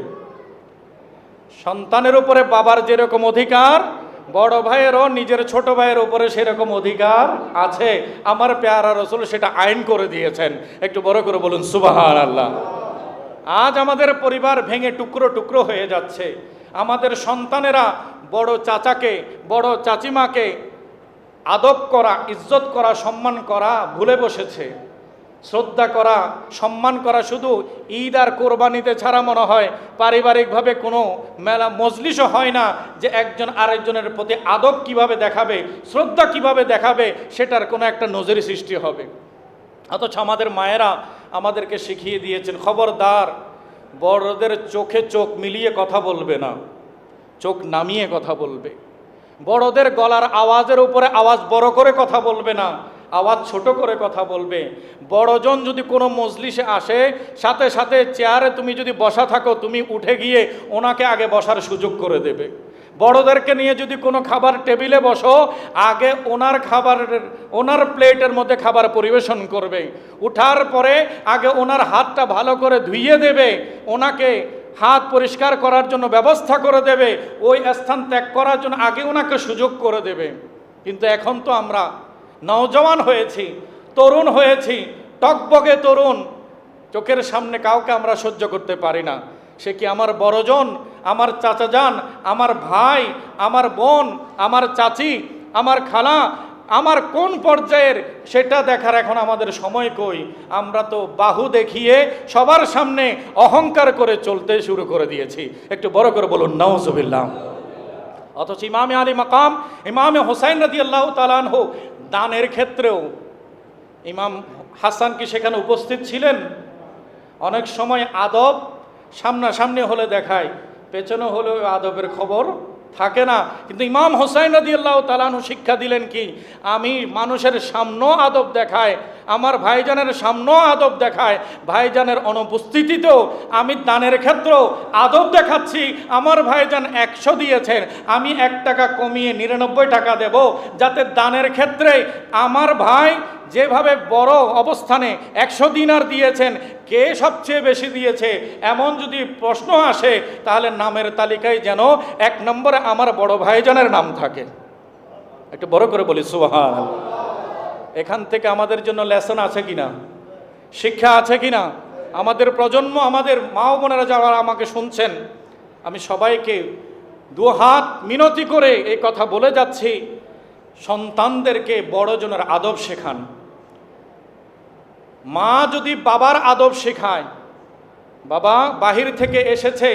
সন্তানের উপরে বাবার যেরকম অধিকার, বড় ভাইয়েরও নিজের ছোট ভাইয়ের উপরে সেরকম অধিকার আছে। আমার প্যারা রাসূল সেটা আইন করে দিয়েছেন। একটু বড় করে বলুন সুবহানাল্লাহ। আজ আমাদের পরিবার ভেঙে টুকরো টুকরো হয়ে যাচ্ছে। আমাদের সন্তানেরা বড় চাচাকে, বড় চাচিমাকে আদব করা, ইজ্জত করা, সম্মান করা ভুলে বসেছে। শ্রদ্ধা করা, সম্মান করা শুধু ঈদ আর কোরবানিতে ছাড়া মনে হয় পারিবারিকভাবে কোনো মেলা মজলিসও হয় না যে একজন আরেকজনের প্রতি আদব কিভাবে দেখাবে, শ্রদ্ধা কিভাবে দেখাবে, সেটার কোনো একটা নজরে সৃষ্টি হবে। অথচ আমাদের মায়েরা আমাদেরকে শিখিয়ে দিয়েছেন খবরদার বড়দের চোখে চোখ মিলিয়ে কথা বলবে না, চোখ নামিয়ে কথা বলবে। বড়দের গলার আওয়াজের উপরে আওয়াজ বড় করে কথা বলবে না। আওয়াজ ছোট করে কথা বলবে। বড়জন যদি কোনো মজলিসে আসে, সাথে সাথে চেয়ারে তুমি যদি বসা থাকো, তুমি উঠে গিয়ে ওনাকে আগে বসার সুযোগ করে দেবে। বড়দেরকে নিয়ে যদি কোনো খাবার টেবিলে বসো, আগে ওনার প্লেটের মধ্যে খাবার পরিবেশন করবে। উঠার পরে আগে ওনার হাতটা ভালো করে ধুইয়ে দেবে, ওনাকে হাত পরিষ্কার করার জন্য ব্যবস্থা করে দেবে, ওই স্থান ত্যাগ করার জন্য আগে ওনাকে সুযোগ করে দেবে। কিন্তু এখন তো আমরা নওজওয়ান হয়েছি, তরুণ হয়েছি, টকবগে তরুণ, চোখের সামনে কাউকে আমরা সহ্য করতে পারি না। সে কি আমার বড়জন, আমার চাচাজান, আমার ভাই, আমার বোন, আমার চাচি, আমার খালা, আমার কোন পর্যায়ের, সেটা দেখার এখন আমাদের সময় কই। আমরা তো বাহু দেখিয়ে সবার সামনে অহংকার করে চলতে শুরু করে দিয়েছি। একটু বড় করে বলুন নাউজুবিল্লাহ। অথচ ইমামে আলী মাকাম ইমামে হোসাইন রাদিয়াল্লাহু তাআলা আনহু দানের ক্ষেত্রেও ইমাম হাসান কি সেখানে উপস্থিত ছিলেন? অনেক সময় আদব সামনাসামনি হলে দেখায়, পেছনে হলেও আদবের খবর থাকে না। কিন্তু ইমাম হোসাইন রাদিয়াল্লাহু তাআলা আনহু শিক্ষা দিলেন কি, আমি মানুষের সামনেও আদব দেখায়, আমার ভাইজানের সামনেও আদব দেখায়, ভাইজানের অনুপস্থিতিতেও আমি দানের ক্ষেত্রেও আদব দেখাচ্ছি। আমার ভাইজান 100 দিয়েছেন, আমি 1 টাকা কমিয়ে 99 টাকা দেব, যাতে দানের ক্ষেত্রে আমার ভাই যেভাবে বড় অবস্থানে 100 দিনার দিয়েছেন, কে সবচেয়ে বেশি দিয়েছে এমন যদি প্রশ্ন আসে, তাহলে নামের তালিকায় যেন 1 নম্বরে আমার বড় ভাইজানের নাম থাকে। একটু বড় করে বলি সুবহানাল্লাহ। এখান থেকে আমাদের জন্য লেসন আছে কিনা, শিক্ষা আছে কিনা? আমাদের প্রজন্ম, আমাদের মা ও বোনেরা যারা আমাকে শুনছেন, আমি সবাইকে 2 হাত মিনতি করে এই কথা বলে যাচ্ছি, সন্তানদেরকে বড়জনের আদব শেখান। মা যদি বাবার আদব শেখায়, বাবা বাহির থেকে এসেছে,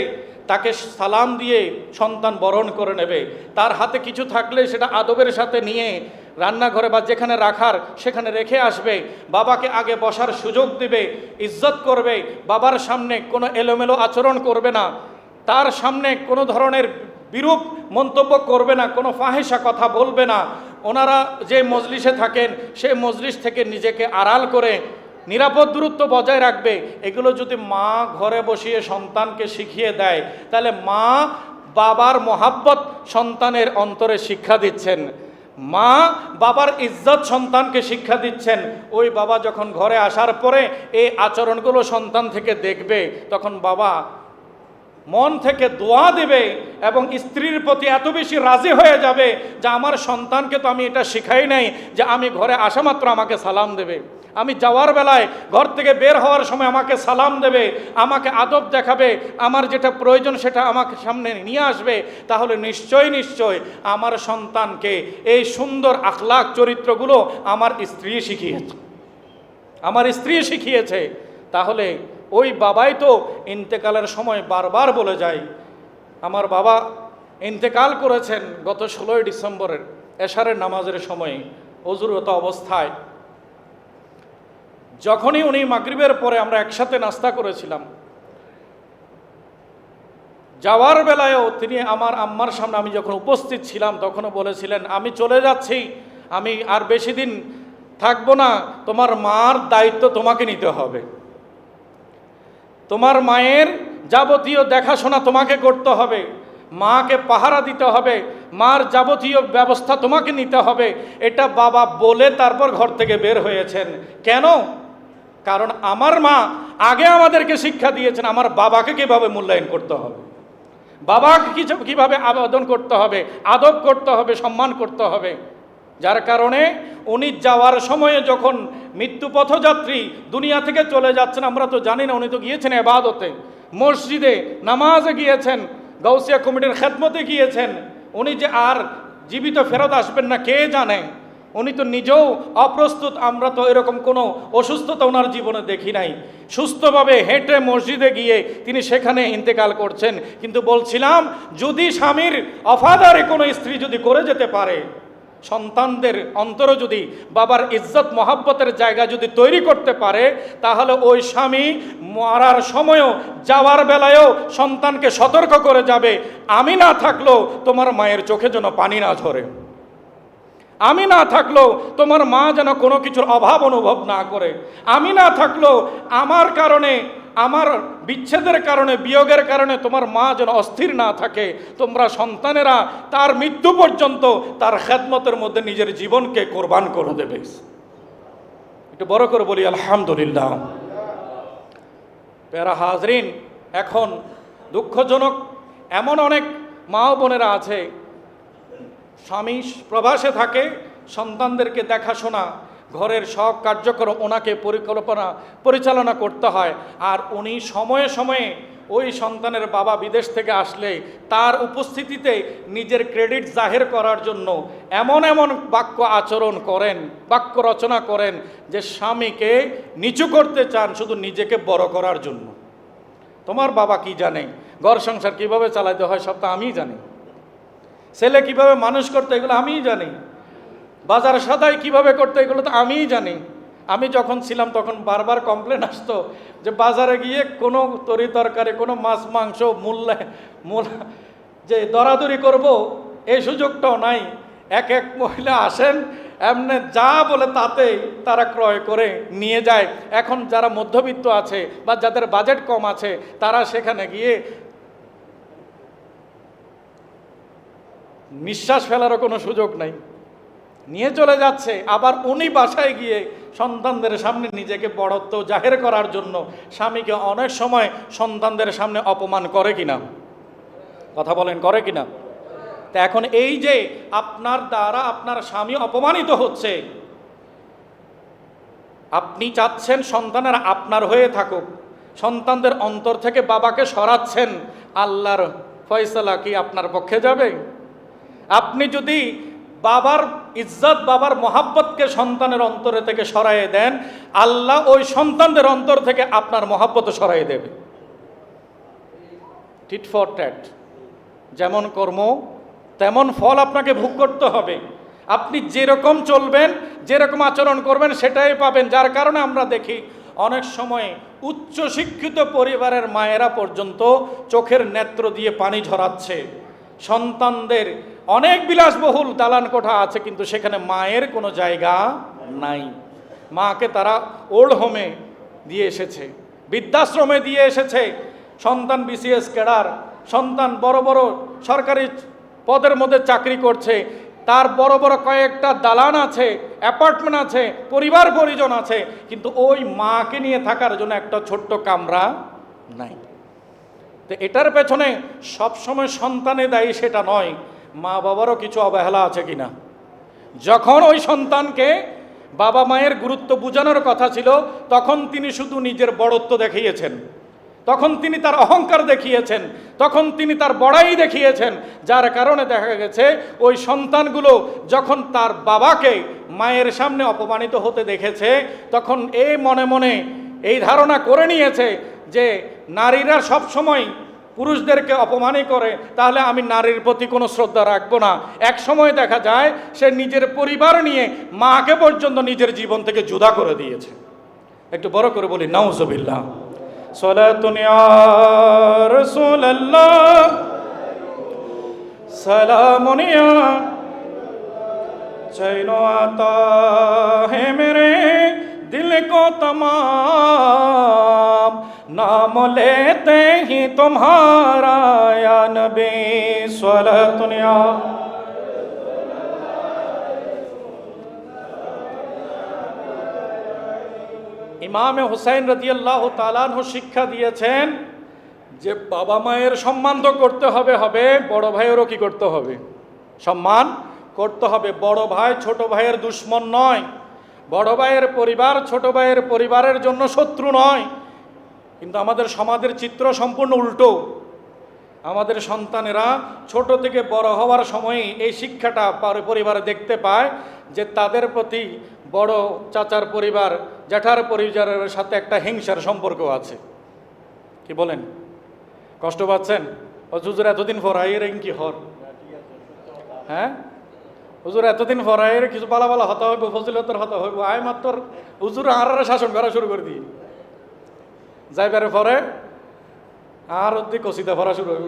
তাকে সালাম দিয়ে সন্তান বরণ করে নেবে, তার হাতে কিছু থাকলে সেটা আদবের সাথে নিয়ে রান্নাঘরে বা যেখানে রাখার সেখানে রেখে আসবে, বাবাকে আগে বসার সুযোগ দেবে, ইজ্জত করবে, বাবার সামনে কোনো এলোমেলো আচরণ করবে না, তার সামনে কোনো ধরনের বিরূপ মন্তব্য করবে না, কোনো ফাহিশা কথা বলবে না। ওনারা যে মজলিসে থাকেন সেই মজলিস থেকে নিজেকে আড়াল করে নিরাপদ দূরত্ব বজায় রাখবে। এগুলো যদি মা ঘরে বসিয়ে সন্তানকে শিখিয়ে দেয়, তাহলে মা বাবার মহাব্বত সন্তানের অন্তরে শিক্ষা দিচ্ছেন, মা বাবার ইজ্জত সন্তানকে শিক্ষা দিচ্ছেন। ওই বাবা যখন ঘরে আসার পরে এই আচরণগুলো সন্তান থেকে দেখবে, তখন বাবা মন থেকে দোয়া দেবে এবং স্ত্রীর প্রতি এত বেশি রাজি হয়ে যাবে যে আমার সন্তানকে তো আমি এটা শিখাই নাই যে আমি ঘরে আসা মাত্র আমাকে সালাম দেবে, আমি যাওয়ার বেলায় ঘর থেকে বের হওয়ার সময় আমাকে সালাম দেবে, আমাকে আদব দেখাবে, আমার যেটা প্রয়োজন সেটা আমাকে সামনে নিয়ে আসবে। তাহলে নিশ্চয় আমার সন্তানকে এই সুন্দর আখলাক চরিত্রগুলো আমার স্ত্রী শিখিয়েছে। তাহলে ওই বাবাই তো ইন্তেকালের সময় বারবার বলে যায়, আমার বাবা ইন্তেকাল করেছেন গত 16 ডিসেম্বরের এশারের নামাজের সময় অজুরত অবস্থায়। যখনই উনি মাগরিবের পরে আমরা একসাথে নাস্তা করেছিলাম, যাওয়ার বেলায়ও তিনি আমার আম্মার সামনে আমি যখন উপস্থিত ছিলাম তখনও বলেছিলেন, আমি চলে যাচ্ছি, আমি আর বেশি দিন থাকবো না, তোমার মার দায়িত্ব তোমাকে নিতে হবে, তোমার মায়ের যাবতীয় দেখাশোনা তোমাকে করতে হবে, মাকে পাহারা দিতে হবে, মার যাবতীয় ব্যবস্থা তোমাকে নিতে হবে। এটা বাবা বলে তারপর ঘর থেকে বের হয়েছেন। কেন? কারণ আমার মা আগে আমাদেরকে শিক্ষা দিয়েছেন আমার বাবাকে কিভাবে মূল্যায়ন করতে হবে, বাবাকে কিভাবে আবেদন করতে হবে, আদব করতে হবে, সম্মান করতে হবে। যার কারণে উনি যাওয়ার সময়ে যখন মৃত্যু পথযাত্রী দুনিয়া থেকে চলে যাচ্ছেন, আমরা তো জানি না, উনি তো গিয়েছেন ইবাদতে, মসজিদে নামাজে গিয়েছেন, গাউসিয়া কমিটির খেদমতে গিয়েছেন। উনি যে আর জীবিত ফেরত আসবেন না কে জানে, উনি তো নিজেও অপ্রস্তুত। আমরা তো এরকম কোনো অসুস্থতা ওনার জীবনে দেখি নাই। সুস্থভাবে হেঁটে মসজিদে গিয়ে তিনি সেখানে ইন্তেকাল করছেন। কিন্তু বলছিলাম, যদি স্বামীর অফাদারে কোনো স্ত্রী যদি করে যেতে পারে, সন্তানদের অন্তরে যদি বাবার ইজ্জত মহাব্বতের জায়গা যদি তৈরি করতে পারে, তাহলে ওই স্বামী মরার সময়ও যাওয়ার বেলায়ও সন্তানকে সতর্ক করে যাবে, আমি না থাকলেও তোমার মায়ের চোখে যেন পানি না ঝরে, আমি না থাকলেও তোমার মা যেন কোনো কিছুর অভাব অনুভব না করে। আমি না থাকলেও আমার কারণে, আমার বিচ্ছেদের কারণে, বিয়োগের কারণে তোমার মা যেন অস্থির না থাকে। তোমরা সন্তানেরা তার মৃত্যু পর্যন্ত তার খেদমতের মধ্যে নিজের জীবনকে কোরবান করে দেবে। একটু বড় করে বলি আলহামদুলিল্লাহ। প্যারা হাজরিন, এখন দুঃখজনক এমন অনেক মা ও বোনেরা আছে, স্বামী প্রবাসে থাকে, সন্তানদেরকে দেখাশোনা, ঘরের সব কার্যক্রম ওনাকে পরিচালনা করতে হয়। আর উনি সময়ে সময়ে ওই সন্তানের বাবা বিদেশ থেকে আসলে তার উপস্থিতিতে নিজের ক্রেডিট জাহির করার জন্য এমন এমন বাক্য আচরণ করেন, বাক্য রচনা করেন যে স্বামীকে নিচু করতে চান শুধু নিজেকে বড় করার জন্য। তোমার বাবা কি জানে ঘর সংসার কিভাবে চালাতে হয়, সব তো আমিই জানি। ছেলে কিভাবে মানুষ করতে, এগুলো আমিই জানি। বাজার সদাই কিভাবে করতে, এগুলো তো আমিই জানি। আমি যখন ছিলাম তখন বারবার কমপ্লেন আসতো যে বাজারে গিয়ে কোনো তরি তরকারি, কোনো মাছ মাংস যে দরাদরি করব এই সুযোগটাও নাই। এক এক মহিলা আসেন, এমনি যা বলে তাতেই তারা ক্রয় করে নিয়ে যায়। এখন যারা মধ্যবিত্ত আছে বা যাদের বাজেট কম আছে তারা সেখানে গিয়ে নিঃশ্বাস ফেলারও কোনো সুযোগ নাই, নিয়ে চলে যাচ্ছে। আবার উনি বাসায় গিয়ে সন্তানদের সামনে নিজেকে বড়ত্ব জাহের করার জন্য স্বামীকে অনেক সময় সন্তানদের সামনে অপমান করে কিনা, কথা বলেন, করে কিনা? তা এখন এই যে আপনার দ্বারা আপনার স্বামী অপমানিত হচ্ছে, আপনি চাচ্ছেন সন্তানেরা আপনার হয়ে থাকুক, সন্তানদের অন্তর থেকে বাবাকে সরাচ্ছেন, আল্লাহর ফয়সালা কি আপনার পক্ষে যাবে? আপনি যদি বাবার ইজ্জত, বাবার মহাব্বতকে সন্তানের অন্তরে থেকে সরাইয়ে দেন, আল্লাহ ওই সন্তানদের অন্তর থেকে আপনার মহাব্বত সরাইয়ে দেবে। টিট ফর ট্যাট, যেমন কর্ম তেমন ফল আপনাকে ভোগ করতে হবে। আপনি যেরকম চলবেন, যেরকম আচরণ করবেন সেটাই পাবেন। যার কারণে আমরা দেখি অনেক সময় উচ্চশিক্ষিত পরিবারের মায়েরা পর্যন্ত চোখের নেত্র দিয়ে পানি ঝরাচ্ছে। সন্তানদের অনেক বিলাসবহুল দালান কোঠা আছে, কিন্তু সেখানে মায়ের কোনো জায়গা নাই। মাকে তারা ওল্ড হোমে দিয়ে এসেছে, বৃদ্ধাশ্রমে দিয়ে এসেছে। সন্তান বিসিএস ক্যাডার, সন্তান বড় বড় সরকারি পদের মধ্যে চাকরি করছে, তার বড় বড় কয়েকটা দালান আছে, অ্যাপার্টমেন্ট আছে, পরিবার পরিজন আছে, কিন্তু ওই মাকে নিয়ে থাকার জন্য একটা ছোট্ট কামরা নাই। তো এটার পেছনে সবসময় সন্তানে দায়ী সেটা নয়, মা বাবারও কিছু অবহেলা আছে কিনা। যখন ওই সন্তানকে বাবা মায়ের গুরুত্ব বোঝানোর কথা ছিল তখন তিনি শুধু নিজের বড়ত্ব দেখিয়েছেন, তখন তিনি তার অহংকার দেখিয়েছেন, তখন তিনি তার বড়াই দেখিয়েছেন। যার কারণে দেখা গেছে ওই সন্তানগুলো যখন তার বাবাকে মায়ের সামনে অপমানিত হতে দেখেছে তখন এই মনে মনে এই ধারণা করে নিয়েছে যে নারীরা সব সময় পুরুষদেরকে অপমানই করে, তাহলে আমি নারীর প্রতি কোনো শ্রদ্ধা রাখবো না। এক সময় দেখা যায় সে নিজের পরিবার নিয়ে মাকে পর্যন্ত নিজের জীবন থেকে জুদা করে দিয়েছে। একটু বড় করে বলি নাউজুবিল্লাহ। সালাতুন ইয়া রাসূলুল্লাহ, সালামুন ইয়া चैनो आता है मेरे दिल को तमाम, नाम लेते ही तुम्हारा या नबी सलातुन या। ইমামে হুসাইন রাদিয়াল্লাহু তাআলা আনহু শিক্ষা দিয়েছেন যে বাবা মায়ের সম্মান তো করতে হবে, বড় ভাইয়েরও কি করতে হবে? সম্মান করতে হবে। বড় ভাই ছোট ভাইয়ের দুশ্মন নয়, বড় ভাইয়ের পরিবার ছোট ভাইয়ের পরিবারের জন্য শত্রু নয়। কিন্তু আমাদের সমাজের চিত্র সম্পূর্ণ উল্টো। আমাদের সন্তানেরা ছোট থেকে বড় হওয়ার সময় এই শিক্ষাটা পরিবারে দেখতে পায় যে তাদের প্রতি বড় চাচার পরিবার, জ্যাঠার পরিবারের সাথে একটা হিংসার সম্পর্ক আছে। কি বলেন? কষ্ট পাচ্ছেন? ও হুজুর এতদিন ফরাইয়ের কি হর, হ্যাঁ হুজুর এতদিন ফরাইয়ের কিছু পালা পালা হতা হইব, ফজিলতের হতা হইব, আয় মাত্র হুজুর আর শাসন করা শুরু করে দিই, যাইবারে পরে আর অব্দি কষিতে ভরা শুরু হইব।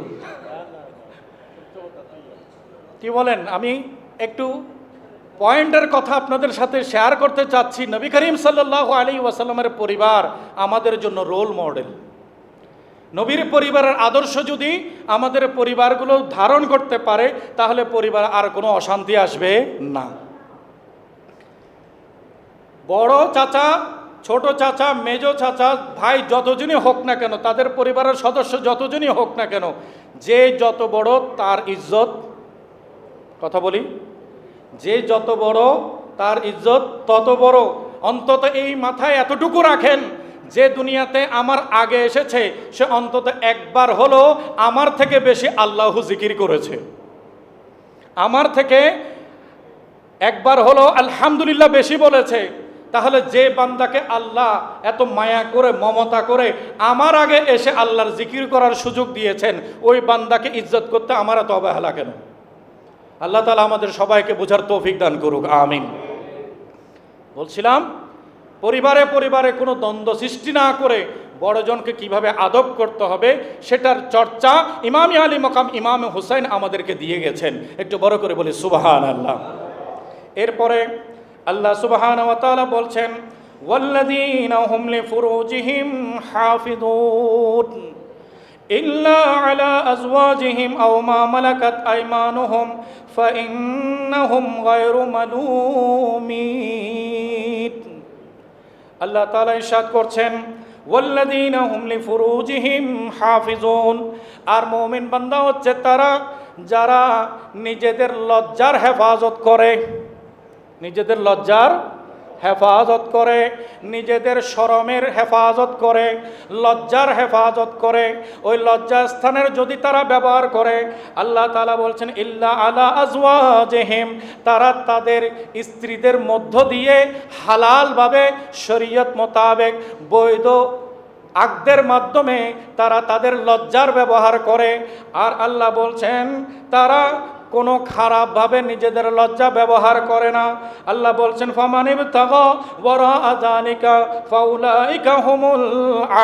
কি বলেন? আমি একটু পয়েন্টের কথা আপনাদের সাথে শেয়ার করতে চাচ্ছি। নবী করিম সাল্লাল্লাহু আলাইহি ওয়াসাল্লামের পরিবার আমাদের জন্য রোল মডেল। নবীর পরিবারের আদর্শ যদি আমাদের পরিবারগুলো ধারণ করতে পারে, তাহলে পরিবার আর কোনো অশান্তি আসবে না। বড় চাচা, ছোট চাচা, মেজো চাচা, ভাই যতজনই হোক না কেন, তাদের পরিবারের সদস্য যতজনই হোক না কেন, যে যত বড় তার ইজ্জত, কথা বলি, যে যত বড় তার ইজ্জত তত বড়। অন্তত এই মাথায় এতটুকু রাখেন, যে দুনিয়াতে আমার আগে এসেছে সে অন্তত একবার হলো আমার থেকে বেশি আল্লাহ জিকির করেছে, আমার থেকে একবার হলো আলহামদুলিল্লাহ বেশি বলেছে। তাহলে যে বান্দাকে আল্লাহ এত মায়া করে মমতা করে আমার আগে এসে আল্লাহর জিকির করার সুযোগ দিয়েছেন, ওই বান্দাকে ইজ্জত করতে আমার এত অবহেলা কেন? আল্লাহ তাআলা আমাদের সবাইকে বোঝার তৌফিক দান করুক, আমিন। বলছিলাম, পরিবারে পরিবারে কোনো দ্বন্দ্ব সৃষ্টি না করে বড়জনকে কিভাবে আদব করতে হবে সেটার চর্চা ইমাম আলী মকাম ইমাম হুসাইন আমাদেরকে দিয়ে গেছেন। একটু বড় করে বলি সুবহানাল্লাহ। এরপরে আল্লাহ সুবহানাহু ওয়া তাআলা বলছেন, ওয়াল্লাযীনা হুম লিফুরুজিহিম হাফিযুন ইল্লা আলা আজওয়াজিহিম আও মা মালাকাত আইমানুহুম ফাইন্নাহুম গায়রু মালুমিন। আল্লাহ তাআলা ইরশাদ করছেন, ওয়াল্লাযীনা হুম লিফুরুজিহিম হাফিযুন, আর মুমিন বান্দা হচ্ছে তারা যারা নিজেদের লজ্জার হেফাজত করে, নিজেদের লজ্জার হেফাজত করে, নিজেদের শরমের হেফাজত করে, লজ্জার হেফাজত করে। ওই লজ্জাস্থানের যদি তারা ব্যবহার করে, আল্লাহ তাআলা বলছেন ইল্লা আলা আজওয়াজিহিম, তারা তাদের স্ত্রীদের মধ্য দিয়ে হালালভাবে শরীয়ত মোতাবেক বৈধ আকদের মাধ্যমে তারা তাদের লজ্জার ব্যবহার করে। আর আল্লাহ বলছেন তারা কোনো খারাপভাবে নিজেদের লজ্জা ব্যবহার করে না। আল্লাহ বলছেন ফামানিবতাগা ওয়ারাআ যালিকা ফাউলাইকা হুমুল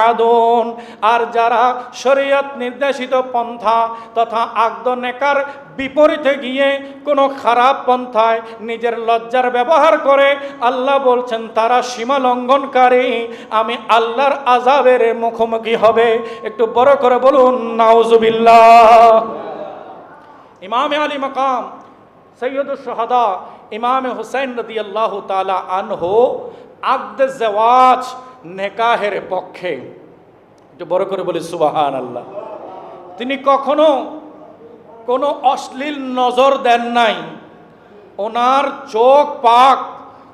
আদুন, আর যারা শরীয়ত নির্দেশিত পন্থা তথা আকদ নেকার বিপরীতে গিয়ে কোনো খারাপ পন্থায় নিজের লজ্জার ব্যবহার করে, আল্লাহ বলছেন তারা সীমা লঙ্ঘনকারী, আমি আল্লাহর আযাবের মুখোমুখি হবে। একটু বড় করে বলুন নাউজুবিল্লাহ। ইমামে আলী মাকাম সৈয়দুশ শুহাদা ইমাম হুসাইন রাদিয়াল্লাহু তাআলা আনহু আকদ জাওয়াজ নেকাহের পক্ষে। একটু বড় করে বলি সুবহানাল্লাহ। তিনি কখনো কোনো অশ্লীল নজর দেন নাই। ওনার চোখ পাক,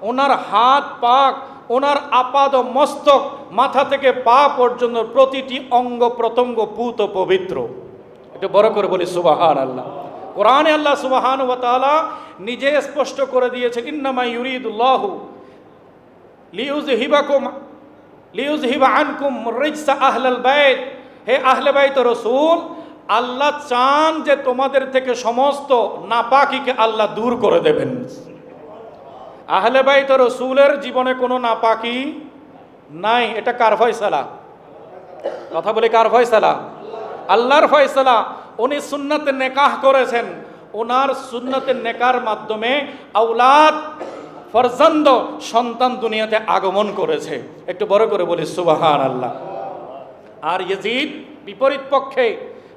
ওনার হাত পাক, ওনার আপাদ মস্তক মাথা থেকে পা পর্যন্ত প্রতিটি অঙ্গ প্রত্যঙ্গ পুত পবিত্র। একটু বড় করে বলি সুবহানাল্লাহ। কোরআনে আল্লাহ সুবহানাহু ওয়া তাআলা নিজে স্পষ্ট করে দিয়েছেন, ইন্নামা ইউরিদুল্লাহু লিইউযহিবা আনকুম রিজসা আহলাল বাইত। হে আহলে বাইত রাসূল, আল্লাহ চান যে তোমাদের থেকে সমস্ত নাপাকিকে আল্লাহ দূর করে দেবেন। আহলে বাইত রাসূলের জীবনে কোনো নাপাকি নাই। এটা কার ফয়সালা? কথা বলি কার ফয়সালা? আল্লাহর ফয়সালা। উনি সুন্নাতে নেকাহ করেছেন, ওনার সুন্নাতে নেকার মাধ্যমে আওলাদ ফরজন্দ সন্তান দুনিয়াতে আগমন করেছে। একটু বড় করে বলি সুবহানাল্লাহ। আর ইয়াজিদ বিপরীত পক্ষে,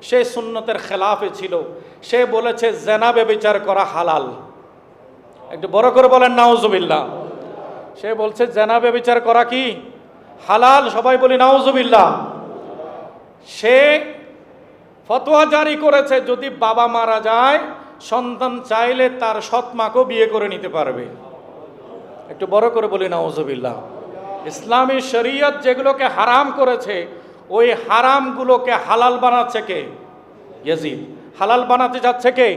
সে সুন্নতের খেলাফে ছিল। সে বলেছে জেনা ব্যভিচার করা হালাল। একটু বড় করে বলেন নাউজুবিল্লাহ। সে বলছে জেনা ব্যভিচার করা কি হালাল। সবাই বলি নাউজুবিল্লাহ। সে ফতোয়া জারি করেছে যদি বাবা মারা যায়, সন্তান চাইলে তার সৎ মাকেও বিয়ে করে নিতে পারবে। একটু বড় করে বলি নাউজুবিল্লাহ। ইসলামী শরীয়ত যেগুলোকে হারাম করেছে, ওই হারামগুলোকে হালাল বানাচ্ছে কে? ইয়াজিদ। হালাল বানাতে যাচ্ছে কে?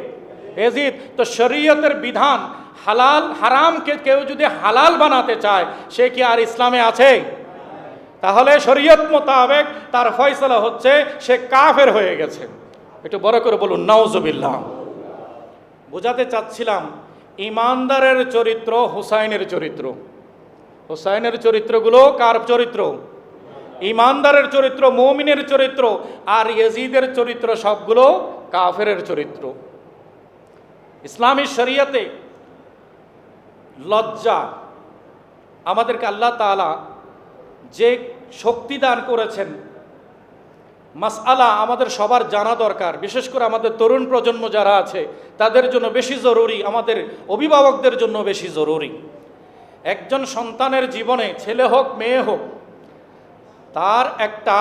ইয়াজিদ। তো শরীয়তের বিধান হালাল হারামকে কেউ যদি হালাল বানাতে চায়, সে কি আর ইসলামে আছে? তাহলে শরীয়ত মোতাবেক তার ফয়সালা হচ্ছে সে কাফের হয়ে গেছে। একটু বড় করে বলুন নাউজুবিল্লাহ। বোঝাতে চাচ্ছিলাম ইমানদারের চরিত্র হুসাইনের চরিত্র। হুসাইনের চরিত্রগুলো কার চরিত্র? ইমানদারের চরিত্র, মুমিনের চরিত্র। আর ইয়াজিদের চরিত্র সবগুলো কাফেরের চরিত্র। ইসলামী শরীয়তে লজ্জা আমাদেরকে আল্লাহ তাআলা যে শক্তি দান করেছেন, মাসআলা আমাদের সবার জানা দরকার, বিশেষ করে আমাদের তরুণ প্রজন্ম যারা আছে তাদের জন্য বেশি জরুরি, আমাদের অভিভাবকদের জন্য বেশি জরুরি। একজন সন্তানের জীবনে, ছেলে হোক মেয়ে হোক, তার একটা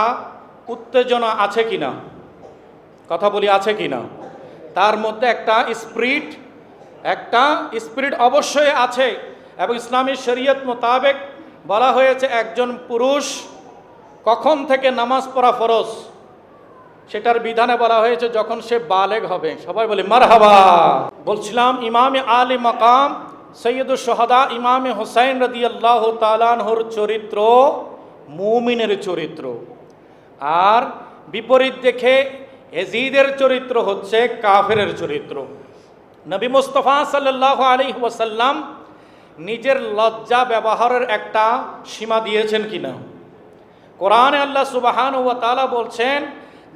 উত্তেজনা আছে কিনা, কথা বলি আছে কিনা, তার মধ্যে একটা স্পিরিট অবশ্যই আছে। এবং ইসলামী শরীয়ত মোতাবেক বলা হয়েছে একজন পুরুষ কখন থেকে নামাজ পড়া ফরজ, সেটার বিধানে বলা হয়েছে যখন সে বালেগ হবে। সবাই বলে মারহাবা। বলছিলাম ইমামে আলী মাকাম সৈয়দুল সোহাদা ইমামে হুসাইন রাদিয়াল্লাহু তাআলা আনহুর চরিত্র মুমিনের চরিত্র, আর বিপরীত দেখে এজিদের চরিত্র হচ্ছে কাফেরের চরিত্র। নবী মুস্তাফা সাল্লাল্লাহু আলাইহি ওয়াসাল্লাম নিজের লজ্জা ব্যবহারের একটা সীমা দিয়েছেন কিনা? কোরআনে আল্লাহ সুবহানাহু ওয়া তাআলা বলছেন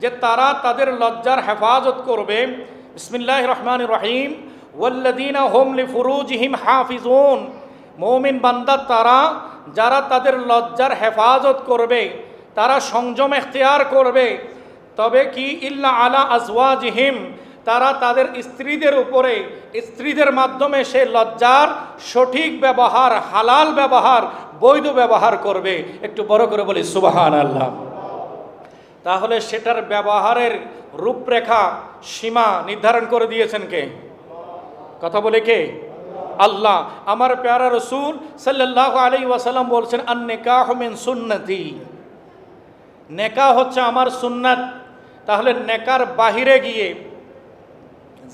যে তারা তাদের লজ্জার হেফাজত করবে। বিসমিল্লাহির রহমানির রহিম, ওয়াল্লাযীনা হুম লিফুরুজিহিম হাফিজুন। মুমিন বান্দা তারা যারা তাদের লজ্জার হেফাজত করবে, তারা সংযম এখতিয়ার করবে। তবে কি ইল্লা আলা আজওয়াজিহিম, তারা তাদের স্ত্রীদের উপরে, স্ত্রীদের মাধ্যমে সে লজ্জার সঠিক ব্যবহার, হালাল ব্যবহার, বৈধ ব্যবহার করবে। একটু বড় করে বলি সুবহানাল্লাহ। তাহলে সেটার ব্যবহারের রূপরেখা, সীমা নির্ধারণ করে দিয়েছেন কে? কথা বলে কে? আল্লাহ। আমার প্যারা রসুল সাল্লাল্লাহু আলাইহি ওয়াসাল্লাম বলছেন আন-নিকাহু মিন সুন্নতি, নেকাহ হচ্ছে আমার সুন্নাত। তাহলে নেকার বাহিরে গিয়ে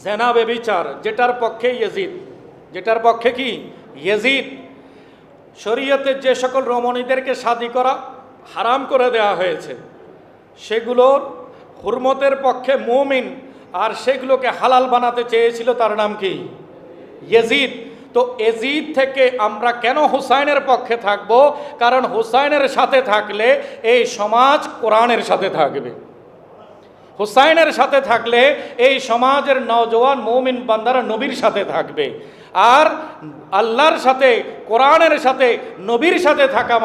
জেনা ব্যভিচার, যেটার পক্ষে ইয়াজিদ, যেটার পক্ষে কি ইয়াজিদ, শরীয়তে যে সকল রমণীদেরকে শাদী করা হারাম করে দেওয়া হয়েছে সেগুলোর হুরমতের পক্ষে মুমিন, আর সেগুলোকে হালাল বানাতে চেয়েছিল, তার নাম কি? ইয়াজিদ। তো এজিদ থেকে আমরা কেন হুসাইনের পক্ষে থাকব? কারণ হুসাইনের সাথে থাকলে এই সমাজ কোরআনের সাথে থাকবে। হুসাইনের সাথে থাকলে এই সমাজের নওজোয়ান মুমিন বান্দারা নবীর সাথে থাকবে। আর আল্লাহর সাথে, কোরআনের সাথে, নবীর সাথে থাকা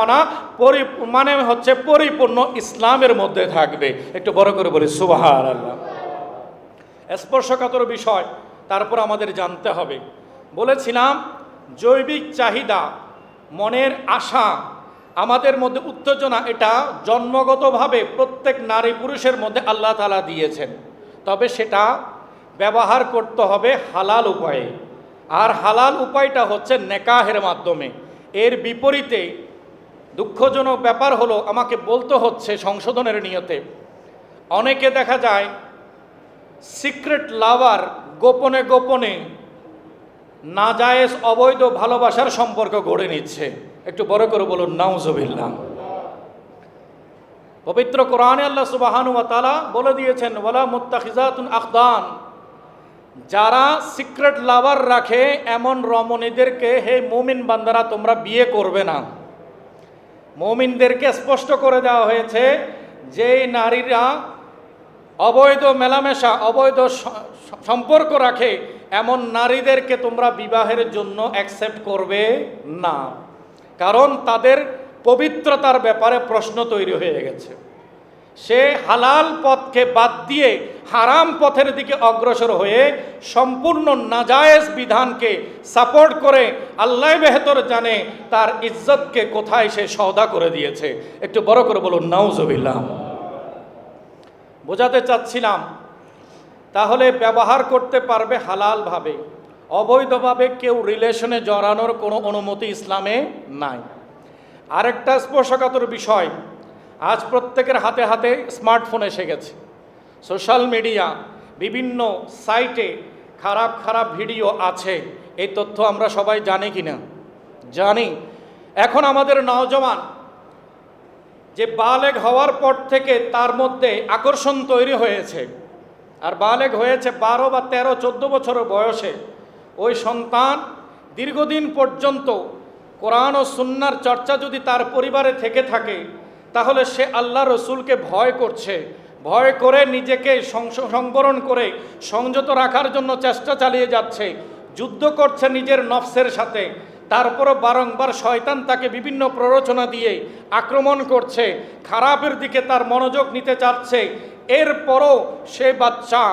মানে হচ্ছে পরিপূর্ণ ইসলামের মধ্যে থাকবে। একটু বড় করে বলি সুবহানাল্লাহ। স্পর্শকাতর বিষয় তারপর আমাদের জানতে হবে। বলেছিলাম জৈবিক চাহিদা, মনের আশা, আমাদের মধ্যে উত্তেজনা, এটা জন্মগতভাবে প্রত্যেক নারী পুরুষের মধ্যে আল্লাহ তাআলা দিয়েছেন। তবে সেটা ব্যবহার করতে হবে হালাল উপায়ে, আর হালাল উপায়টা হচ্ছে নেকাহের মাধ্যমে। এর বিপরীতে দুঃখজনক ব্যাপার হলো, আমাকে বলতে হচ্ছে সংশোধনের নিয়তে, অনেকে দেখা যায় সিক্রেট লাভার, গোপনে গোপনে নাজায়েজ অবৈধ ভালোবাসার সম্পর্ক গড়ে নিচ্ছে। একটু বড় করে বলুন নাউজুবিল্লাহ। পবিত্র কোরআনে আল্লাহ সুবহানাহু ওয়া তাআলা বলে দিয়েছেন ওয়ালা মুত্তাখিজাতুন আখদান, যারা সিক্রেট লাভার রাখে এমন রমণীদেরকে হে মুমিন বান্দারা তোমরা বিয়ে করবে না। মুমিনদেরকে স্পষ্ট করে দেওয়া হয়েছে যে নারীরা অবৈধ মেলামেশা, অবৈধ সম্পর্ক রাখে এমন নারীদেরকে তোমরা বিবাহের জন্য অ্যাকসেপ্ট করবে না, কারণ তাদের পবিত্রতার ব্যাপারে প্রশ্ন তৈরি হয়ে গেছে। সে হালাল পথকে বাদ দিয়ে হারাম পথের দিকে অগ্রসর হয়ে সম্পূর্ণ নাজায়েজ বিধানকে সাপোর্ট করে আল্লাহ বেহতর জানে তার ইজ্জতকে কোথায় সে সওদা করে দিয়েছে। একটু বড় করে বলুন নাউজুবিল্লাহ। বোঝাতে চাচ্ছিলাম তাহলে ব্যবহার করতে পারবে হালালভাবে, অবৈধভাবে কেউ রিলেশনে জড়ানোর কোনো অনুমতি ইসলামে নাই। আরেকটা স্পর্শকাতর বিষয়, আজ প্রত্যেকের হাতে হাতে স্মার্টফোন এসে গেছে, সোশ্যাল মিডিয়া, বিভিন্ন সাইটে খারাপ খারাপ ভিডিও আছে। এই তথ্য আমরা সবাই জানি কি না? জানি। এখন আমাদের নওজওয়ান যে বালেগ হওয়ার পর থেকে তার মধ্যে আকর্ষণ তৈরি হয়েছে, আর বালেগ হয়েছে 12 বা 13, 14 বছরের বয়সে, ওই সন্তান দীর্ঘদিন পর্যন্ত কোরআন ও সুন্নাহর চর্চা যদি তার পরিবারে থেকে থাকে, তাহলে সে আল্লাহ রসুলকে ভয় করছে, ভয় করে নিজেকে সংবরণ করে সংযত রাখার জন্য চেষ্টা চালিয়ে যাচ্ছে, যুদ্ধ করছে নিজের নফসের সাথে। তারপরও বারংবার শয়তান তাকে বিভিন্ন প্ররোচনা দিয়ে আক্রমণ করছে, খারাপের দিকে তার মনোযোগ নিতে চাচ্ছে। এরপরও সে বাচ্চা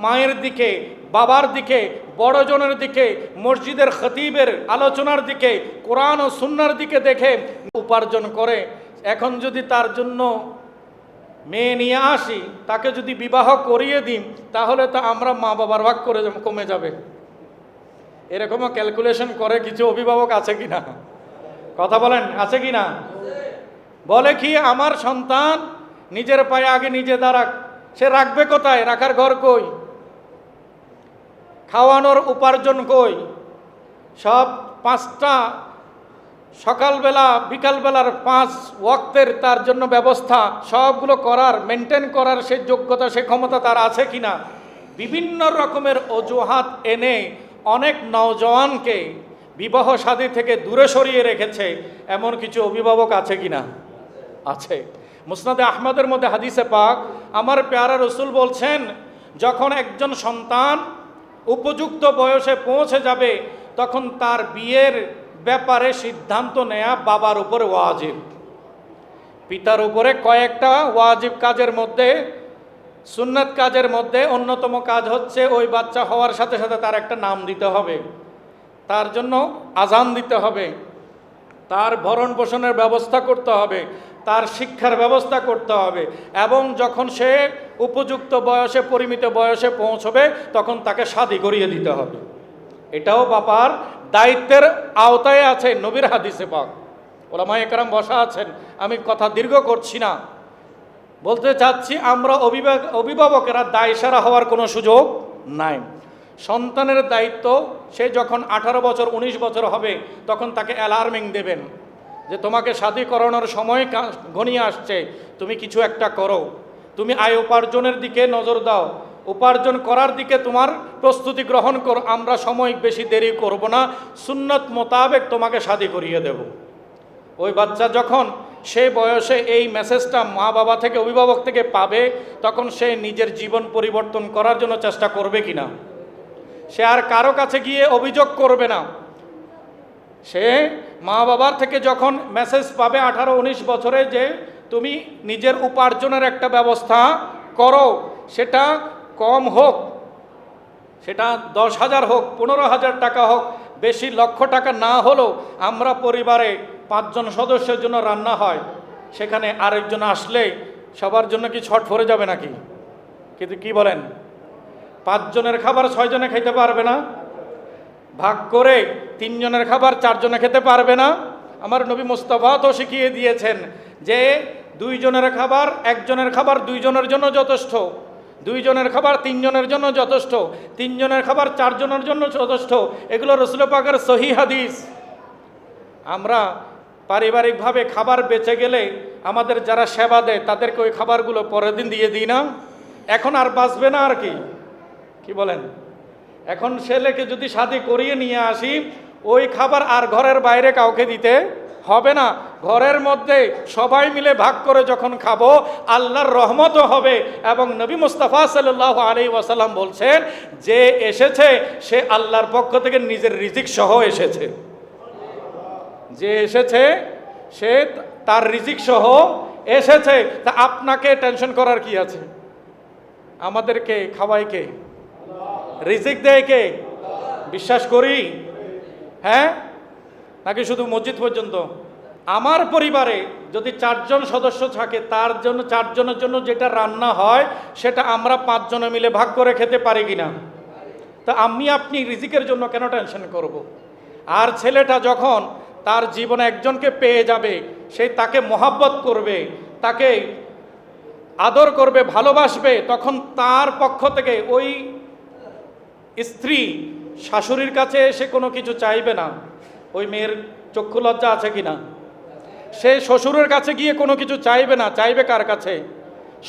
মায়ের দিকে, বাবার দিকে, বড়জনের দিকে, মসজিদের খতিবের আলোচনার দিকে, কোরআন ও সুন্নাহর দিকে দেখে উপার্জন করে। এখন যদি তার জন্য মেয়ে নিয়ে আসি, তাকে যদি বিবাহ করিয়ে দিই, তাহলে তো আমরা মা বাবার ভাগ করে কমে যাবে। এরকমও ক্যালকুলেশন করে কিছু অভিভাবক আছে কি না? কথা বলেন, আছে কি না? বলে কি, আমার সন্তান নিজের পায়ে আগে নিজে দাঁড়াক। সে রাখবে কোথায়? রাখার ঘর কই? খাওয়ানোর উপার্জন কই? সব পাঁচটা সকালবেলা বিকালবেলার 5 ওয়াক্তের তার জন্য ব্যবস্থা, সবগুলো করার, মেনটেন করার সে যোগ্যতা, সে ক্ষমতা তার আছে কি না? বিভিন্ন রকমের অজুহাত এনে অনেক নওজওয়ানকে বিবাহ শাদী থেকে দূরে সরিয়ে রেখেছে। এমন কিছু অভিভাবক আছে কি না? আছে। মুসনাদে আহমদের মধ্যে হাদিসে পাক আমার প্যারা রসুল বলছেন, যখন একজন সন্তান উপযুক্ত বয়সে পৌঁছে যাবে, তখন তার বিয়ের ব্যাপারে সিদ্ধান্ত নেয়া বাবার উপরে ওয়াজিব। পিতার উপরে কয়েকটা ওয়াজিব কাজের মধ্যে, সুন্নাত কাজের মধ্যে অন্যতম কাজ হচ্ছে ওই বাচ্চা হওয়ার সাথে সাথে তার একটা নাম দিতে হবে, তার জন্য আজান দিতে হবে, তার ভরণ পোষণের ব্যবস্থা করতে হবে, তার শিক্ষার ব্যবস্থা করতে হবে, এবং যখন সে উপযুক্ত বয়সে, পরিমিত বয়সে পৌঁছবে, তখন তাকে শাদী করিয়ে দিতে হবে। এটাও বাবার দায়িত্বের আওতায় আছে। নবীর হাদিসে পাক ওলামায়ে কেরাম বসা আছেন, আমি কথা দীর্ঘ করছি না। বলতে চাচ্ছি, আমরা অভিভাবকেরা দায়সারা হওয়ার কোনো সুযোগ নাই। সন্তানের দায়িত্ব, সে যখন 18 বছর 19 বছর হবে, তখন তাকে অ্যালার্মিং দেবেন যে তোমাকে শাদী করানোর সময় ঘনিয়ে আসছে, তুমি কিছু একটা করো, তুমি আয় উপার্জনের দিকে নজর দাও, উপার্জন করার দিকে তোমার প্রস্তুতি গ্রহণ করো, আমরা সময় বেশি দেরি করব না, সুন্নত মোতাবেক তোমাকে শাদী করিয়ে দেব। ওই বাচ্চা যখন সে বয়সে এই মেসেজটা মা বাবা থেকে, অভিভাবক থেকে পাবে, তখন সে নিজের জীবন পরিবর্তন করার জন্য চেষ্টা করবে কিনা? সে আর কারো কাছে গিয়ে অভিযোগ করবে না। সে মা বাবার থেকে যখন মেসেজ পাবে 18-19 বছরে যে তুমি নিজের উপার্জনের একটা ব্যবস্থা করো, সেটা কম হোক, সেটা 10,000 হোক, 15,000 টাকা হোক, বেশি লক্ষ টাকা না হলেও, আমরা পরিবারে 5 জন সদস্যের জন্য রান্না হয়, সেখানে আরেকজন আসলে সবার জন্য কি ছট পড়ে যাবে নাকি? কিন্তু কি বলেন, 5 জনের খাবার 6 জনে খেতে পারবে না? ভাগ করে 3 জনের খাবার 4 জনে খেতে পারবে না? আমার নবী মুস্তাফা তো শিখিয়ে দিয়েছেন যে 2 জনের খাবার 1 জনের খাবার 2 জনের জন্য যথেষ্ট, 2 জনের খাবার 3 জনের জন্য যথেষ্ট, 3 জনের খাবার 4 জনের জন্য যথেষ্ট। এগুলো রাসূল পাকের সহিহ হাদিস। আমরা পারিবারিকভাবে খাবার বেঁচে গেলে আমাদের যারা সেবা দেয় তাদেরকে ওই খাবারগুলো পরের দিন দিয়ে দিই না? এখন আর বাঁচবে না আর কি? কি বলেন? এখন ছেলেকে যদি শাদী করিয়ে নিয়ে আসি, ওই খাবার আর ঘরের বাইরে কাউকে দিতে হবে না, ঘরের মধ্যে সবাই মিলে ভাগ করে যখন খাবো, আল্লাহর রহমতও হবে। এবং নবী মুস্তাফা সাল্লাল্লাহু আলাইহি ওয়াসাল্লাম বলছেন, যে এসেছে সে আল্লাহর পক্ষ থেকে নিজের রিজিক সহ এসেছে। যে এসেছে সে তার রিজিক সহ এসেছে। তা আপনাকে টেনশন করার কি আছে? আমাদেরকে খাওয়ায় কে? রিজিক দেয় কে? বিশ্বাস করি? হ্যাঁ, নাকি শুধু মসজিদ পর্যন্ত? আমার পরিবারে যদি 4 জন সদস্য থাকে, তার জন্য 4 জনের জন্য যেটা রান্না হয়, সেটা আমরা 5 জনে মিলে ভাগ করে খেতে পারি কিনা? তা আমি আপনি রিজিকের জন্য কেন টেনশন করব? আর ছেলেটা যখন তার জীবনে একজনকে পেয়ে যাবে, সে তাকে মহাব্বত করবে, তাকে আদর করবে, ভালোবাসবে, তখন তার পক্ষ থেকে ওই স্ত্রী শাশুড়ির কাছে এসে কোনো কিছু চাইবে না। ওই মেয়ের চক্ষু লজ্জা আছে কিনা? সে শ্বশুরের কাছে গিয়ে কোনো কিছু চাইবে না। চাইবে কার কাছে?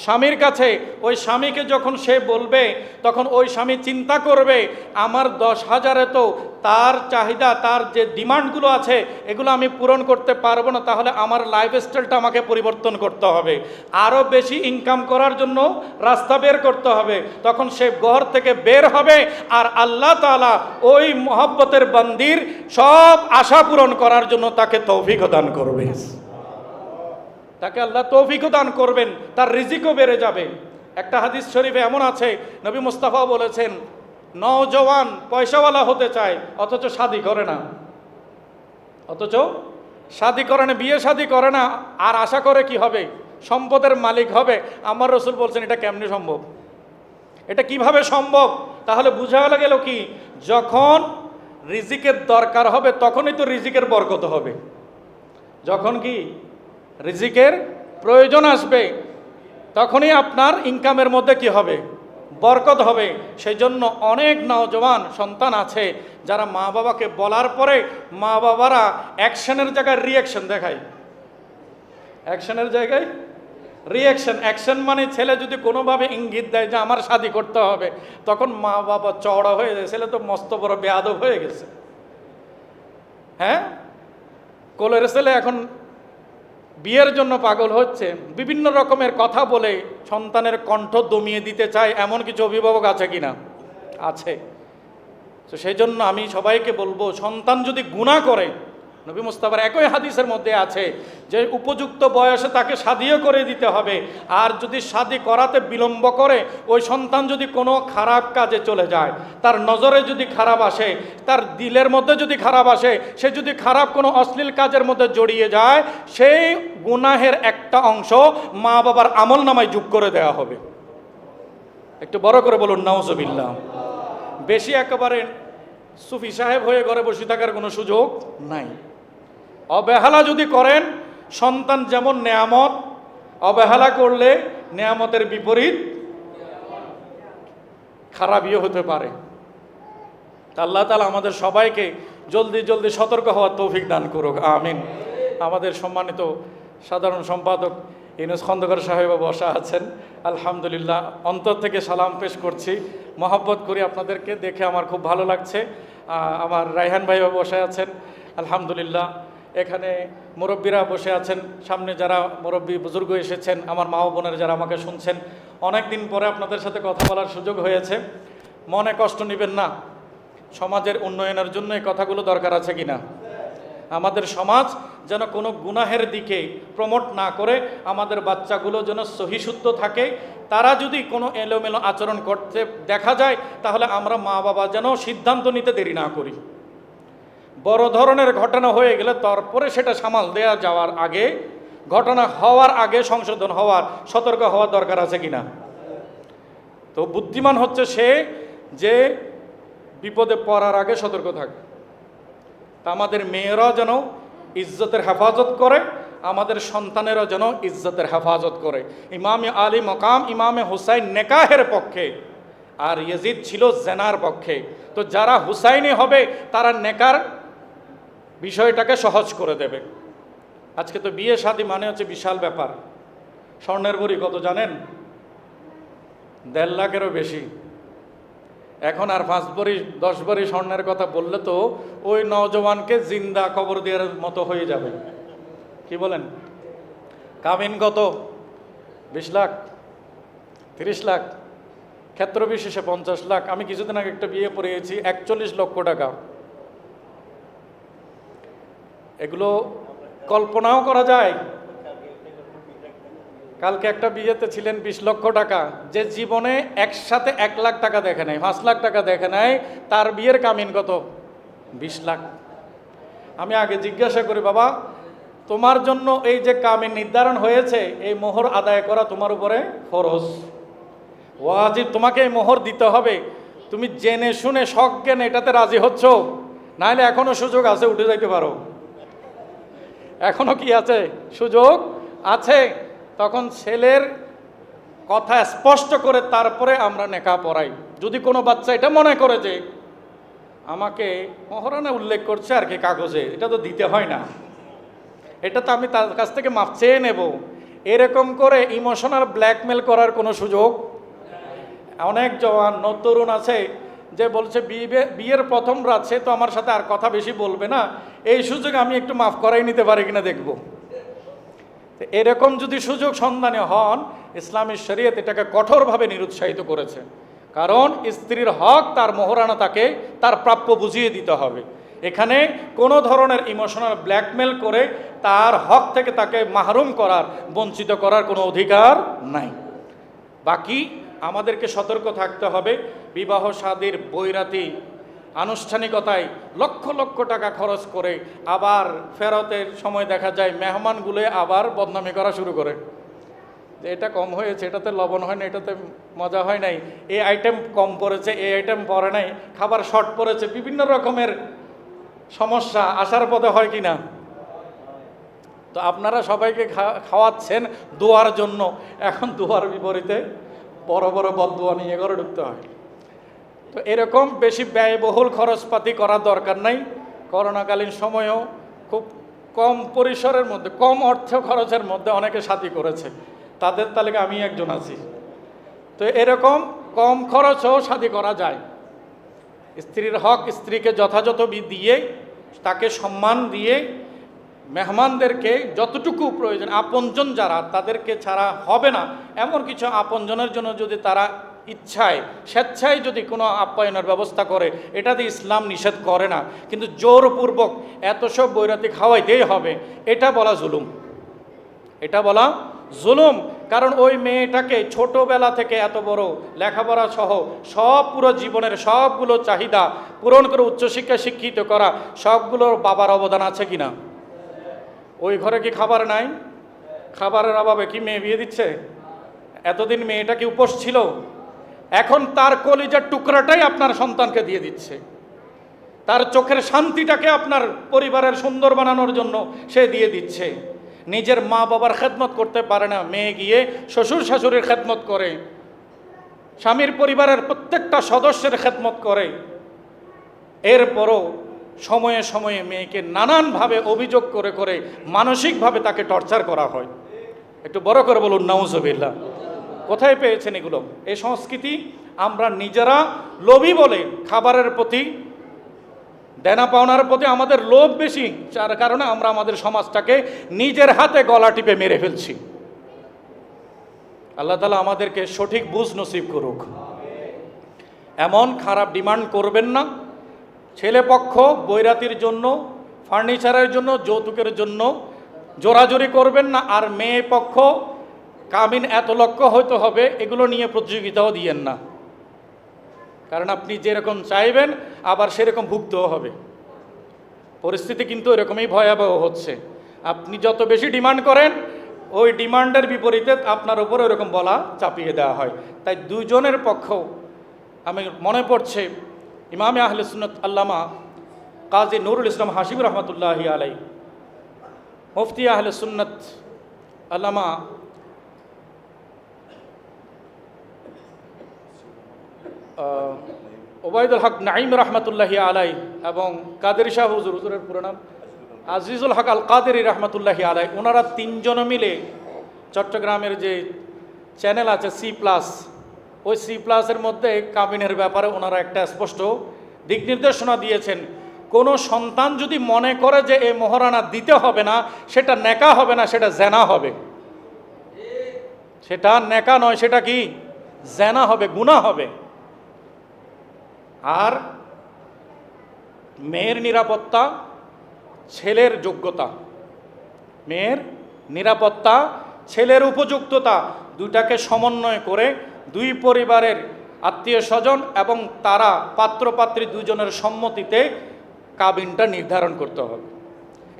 স্বামীর কাছে, ওই স্বামীকে যখন সে বলবে তখন ওই স্বামী চিন্তা করবে আমার 10,000-এ তো তার চাহিদা, তার যে ডিমান্ডগুলো আছে এগুলো আমি পূরণ করতে পারবো না, তাহলে আমার লাইফস্টাইলটা আমাকে পরিবর্তন করতে হবে, আরও বেশি ইনকাম করার জন্য রাস্তা বের করতে হবে। তখন সে ঘর থেকে বের হবে আর আল্লাহ তাআলা ওই মহব্বতের বান্দির সব আশা পূরণ করার জন্য তাকে তৌফিক দান করবে, তাকে আল্লাহ তৌফিকও দান করবেন, তার রিজিকও বেড়ে যাবে। একটা হাদিস শরীফে এমন আছে, নবী মুস্তাফা বলেছেন, নওজওয়ান পয়সাওয়ালা হতে চায় অথচ শাদি করে না, বিয়ে শাদি করে না, আর আশা করে কি হবে, সম্পদের মালিক হবে। আমার রসুল বলছেন এটা কেমনে সম্ভব, এটা কিভাবে সম্ভব? তাহলে বুঝা গেল কি, যখন রিজিকের দরকার হবে তখনই তো রিজিকের বরকত হবে, যখন কি রিজিকের প্রয়োজন আসবে তখনই আপনার ইনকামের মধ্যে কি হবে, বরকত হবে। সেই জন্য অনেক নওজওয়ান সন্তান আছে যারা মা বাবাকে বলার পরে মা বাবারা অ্যাকশনের জায়গায় রিঅ্যাকশন দেখায়, অ্যাকশনের জায়গায় রিঅ্যাকশন। অ্যাকশন মানে ছেলে যদি কোনোভাবে ইঙ্গিত দেয় যে আমার শাদি করতে হবে, তখন মা বাবা চওড়া হয়ে যায়, ছেলে তো মস্ত বড় বেয়াদব হয়ে গেছে। হ্যাঁ, কোলের ছেলে এখন বিয়ের জন্য পাগল হচ্ছে, বিভিন্ন রকমের কথা বলে সন্তানের কণ্ঠ দমিয়ে দিতে চায়, এমন কিছু অভিভাবক আছে কিনা? আছে। তো সেই জন্য আমি সবাইকে বলবো, সন্তান যদি গুনাহ করে, নবী মুস্তাফার একই হাদিসের মধ্যে আছে যে উপযুক্ত বয়সে তাকে শাদিও করে দিতে হবে, আর যদি শাদি করাতে বিলম্ব করে, ওই সন্তান যদি কোনো খারাপ কাজে চলে যায়, তার নজরে যদি খারাপ আসে, তার দিলের মধ্যে যদি খারাপ আসে, সে যদি খারাপ কোনো অশ্লীল কাজের মধ্যে জড়িয়ে যায়, সেই গুনাহের একটা অংশ মা বাবার আমল নামায় যোগ করে দেওয়া হবে। একটু বড় করে বলুন নাউজুবিল্লাহ। বেশি একেবারে সুফি সাহেব হয়ে ঘরে বসে থাকার কোনো সুযোগ নাই। অবহেলা যদি করেন, সন্তান যেমন নেয়ামত, অবহেলা করলে নেয়ামতের বিপরীত খারাপিও হতে পারে। আল্লাহ তাআলা আমাদের সবাইকে জলদি জলদি সতর্ক হওয়ার তৌফিক দান করুক, আমিন। আমাদের সম্মানিত সাধারণ সম্পাদক ইউনুস খন্দকার সাহেব বসা আছেন, আলহামদুলিল্লাহ অন্তর থেকে সালাম পেশ করছি, মহব্বত করি আপনাদেরকে, দেখে আমার খুব ভালো লাগছে। আমার রায়হান ভাইও বসে আছেন, আলহামদুলিল্লাহ। এখানে মুরব্বীরা বসে আছেন, সামনে যারা মুরব্বী বুজুর্গ এসেছেন, আমার মা ও বোনের যারা আমাকে শুনছেন, অনেক দিন পরে আপনাদের সাথে কথা বলার সুযোগ হয়েছে। মনে কষ্ট নেবেন না, সমাজের উন্নয়নের জন্য এই কথাগুলো দরকার আছে কিনা। আমাদের সমাজ যেন কোনো গুনাহের দিকে প্রমোট না করে, আমাদের বাচ্চাগুলো যেন সহিশুদ্ধ থাকে। তারা যদি কোনো এলোমেলো আচরণ করতে দেখা যায়, তাহলে আমরা মা বাবা যেন সিদ্ধান্ত নিতে দেরি না করি। বড় ধরনের ঘটনা হয়ে গেলে তারপরে সেটা সামাল দেওয়া যাওয়ার আগে, ঘটনা হওয়ার আগে সংশোধন হওয়ার, সতর্ক হওয়ার দরকার আছে কিনা। তো বুদ্ধিমান হচ্ছে সে যে বিপদে পড়ার আগে সতর্ক থাকে। তা আমাদের মেয়েরা যেন ইজ্জতের হেফাজত করে, আমাদের সন্তানেরা যেন ইজ্জতের হেফাজত করে। ইমামে আলী মকাম ইমামে হুসাইন নেকাহের পক্ষে, আর ইয়াজিদ ছিল জেনার পক্ষে। তো যারা হুসাইনি হবে তারা নেকার বিষয়টাকে সহজ করে দেবে। আজকে তো বিয়ে শাদী মানে হচ্ছে বিশাল ব্যাপার। স্বর্ণের ভরি কত জানেন? 1.5 লাখেরও বেশি। এখন আর 5 ভরি 10 ভরি স্বর্ণের কথা বললে তো ওই নওজওয়ানকে জিন্দা কবর দেওয়ার মতো হয়ে যাবে। কি বলেন? কামিন কত? 20 লাখ, 30 লাখ, ক্ষেত্র বিশেষে 50 লাখ। আমি কিছুদিন আগে একটা বিয়ে পড়িয়েছি, 41 লক্ষ টাকা। এগুলো কল্পনাও করা যায়? কালকে একটা বিয়েতে ছিলেন 20 লক্ষ টাকা, যে জীবনে একসাথে 1 লাখ টাকা দেখে নাই, 5 লাখ টাকা দেখে নাই, তার বিয়ের কামিন কত? 20 লাখ। আমি আগে জিজ্ঞাসা করি, বাবা তোমার জন্য এই যে কামিন নির্ধারণ হয়েছে, এই মোহর আদায় করা তোমার উপরে ফরজ, ওয়াজিব, তোমাকে এই মোহর দিতে হবে। তুমি জেনে শুনে সজ্ঞানে এটাতে রাজি হচ্ছ? নাহলে এখনো সুযোগ আছে, উঠে যাইতে পারো। এখনো কি আছে? সুযোগ আছে। তখন ছেলের কথা স্পষ্ট করে তারপরে আমরা নেকা পড়াই। যদি কোনো বাচ্চা এটা মনে করে যে আমাকে মহারণে উল্লেখ করছে আর কি কাগজে, এটা তো দিতে হয় না, এটা তো আমি তার কাছ থেকে মাপ চেয়ে নেব, এরকম করে ইমোশনাল ব্ল্যাকমেল করার কোনো সুযোগ। অনেক জওয়ান তরুণ আছে যে বলছে বিয়ের প্রথম রাত সে তো আমার সাথে আর কথা বেশি বলবে না, এই সুযোগ আমি একটু মাফ করাই নিতে পারি কিনা দেখব। এরকম যদি সুযোগ সন্ধানে হন, ইসলামী শরীয়ত এটাকে কঠোরভাবে নিরুৎসাহিত করেছে। কারণ স্ত্রীর হক তার মোহরানা তাকে তার প্রাপ্য বুঝিয়ে দিতে হবে। এখানে কোনো ধরনের ইমোশনাল ব্ল্যাকমেল করে তার হক থেকে তাকে মাহরুম করার, বঞ্চিত করার কোনো অধিকার নাই। বাকি আমাদেরকে সতর্ক থাকতে হবে, বিবাহ শাদীর বৈরাতি আনুষ্ঠানিকতায় লক্ষ লক্ষ টাকা খরচ করে আবার ফেরতের সময় দেখা যায় মেহমানগুলো আবার বদনামি করা শুরু করে যে এটা কম হয়েছে, এটাতে লবণ হয় না, এটাতে মজা হয় নাই, এই আইটেম কম পড়েছে, এই আইটেম পড়ে নাই, খাবার শর্ট পড়েছে, বিভিন্ন রকমের সমস্যা আসার পথে হয় কি না? তো আপনারা সবাইকে খাওয়াচ্ছেন দোয়ার জন্য, এখন দোয়ার বিপরীতে বড় বড় বদদোয়া নিয়ে ঘরে ঢুকতে হয়। তো এরকম বেশি ব্যয়বহুল খরচপাতি করার দরকার নাই। করোনাকালীন সময়েও খুব কম পরিসরের মধ্যে, কম অর্থ খরচের মধ্যে অনেকে শাদী করেছে, তাদের তালিকা আমি একজন আছি। তো এরকম কম খরচও শাদী করা যায়। স্ত্রীর হক স্ত্রীকে যথাযথ দিয়ে, তাকে সম্মান দিয়ে, মেহমানদেরকে যতটুকু প্রয়োজন, আপনজন যারা তাদেরকে ছাড়া হবে না এমন কিছু আপনজনের জন্য যদি তারা ইচ্ছায় স্বেচ্ছায় যদি কোনো আপ্যায়নের ব্যবস্থা করে, এটা দিয়ে ইসলাম নিষেধ করে না। কিন্তু জোরপূর্বক এত সব বৈরাতি খাওয়াইতেই হবে, এটা বলা জুলুম, এটা বলা জুলুম। কারণ ওই মেয়েটাকে ছোটবেলা থেকে এত বড় লেখাপড়া সহ সব পুরো জীবনের সবগুলো চাহিদা পূরণ করে উচ্চশিক্ষায় শিক্ষিত করা, সবগুলোর বাবার অবদান আছে কিনা? ওই ঘরে কি খাবার নাই? খাবারের অভাবে কি মেয়ে বিয়ে দিচ্ছে? এতদিন মেয়েটা কি উপোস ছিল? এখন তার কলিজার টুকরাটাই আপনার সন্তানকে দিয়ে দিচ্ছে, তার চোখের শান্তিটাকে আপনার পরিবারের সুন্দর বানানোর জন্য সে দিয়ে দিচ্ছে। নিজের মা বাবার খেদমত করতে পারে না, মেয়ে গিয়ে শ্বশুর শাশুড়ির খেদমত করে, স্বামীর পরিবারের প্রত্যেকটা সদস্যের খেদমত করে। এরপরও সময়ে সময়ে মেয়েকে নানানভাবে অভিযোগ করে করে মানসিকভাবে তাকে টর্চার করা হয়। একটু বড় করে বলুন নাউজুবিল্লাহ। কোথায় পেয়েছেন এগুলো? এই সংস্কৃতি আমরা নিজেরা লোভী বলে খাবারের প্রতি, দেনা পাওনার প্রতি আমাদের লোভ বেশি, যার কারণে আমরা আমাদের সমাজটাকে নিজের হাতে গলা টিপে মেরে ফেলছি। আল্লাহ তাআলা আমাদেরকে সঠিক বুঝ নসিব করুক। এমন খারাপ ডিমান্ড করবেন না। ছেলে পক্ষ বৈরাতির জন্য, ফার্নিচারের জন্য, যৌতুকের জন্য জোরাজোরি করবেন না। আর মেয়ে পক্ষ কামিন এত লক্ষ হয়তো হবে, এগুলো নিয়ে প্রতিযোগিতাও দিয়েন না। কারণ আপনি যেরকম চাইবেন আবার সেরকম ভুগতেও হবে। পরিস্থিতি কিন্তু এরকমই ভয়াবহ হচ্ছে। আপনি যত বেশি ডিমান্ড করেন, ওই ডিমান্ডের বিপরীতে আপনার উপর ওরকম বলা চাপিয়ে দেওয়া হয়। তাই দুজনের পক্ষ, আমি মনে পড়ছে ইমামে আহলে সুন্নাত আল্লামা কাজী নুরুল ইসলাম হাশিম রহমতুল্লাহি আলাই, মুফতি আহলে সুন্নাত আল্লামা ওবায়দুল হক নাঈম রহমতুল্লাহি আলাই এবং কাদেরী শাহ হুজুর, হুজুরের পুরো নাম আজিজুল হক আল কাদেরী রহমতুল্লাহি আলাই, ওনারা তিনজন মিলে চট্টগ্রামের যে চ্যানেল আছে C+, ওই C+-এর মধ্যে কাবিনের ব্যাপারে ওনারা একটা স্পষ্ট দিক নির্দেশনা দিয়েছেন। কোনো সন্তান যদি মনে করে যে এই মোহরানা দিতে হবে না, সেটা নেকা হবে না, সেটা জেনা হবে। সেটা নেকা নয়, সেটা কি জেনা হবে, গুনাহ হবে। আর মেয়ের নিরাপত্তা, ছেলের যোগ্যতা, মেয়ের নিরাপত্তা, ছেলের উপযুক্ততা, দুটাকে সমন্বয় করে দুই পরিবারের আত্মীয় স্বজন এবং তারা পাত্রপাত্রী দুজনের সম্মতিতে কাবিনটা নির্ধারণ করতে হবে।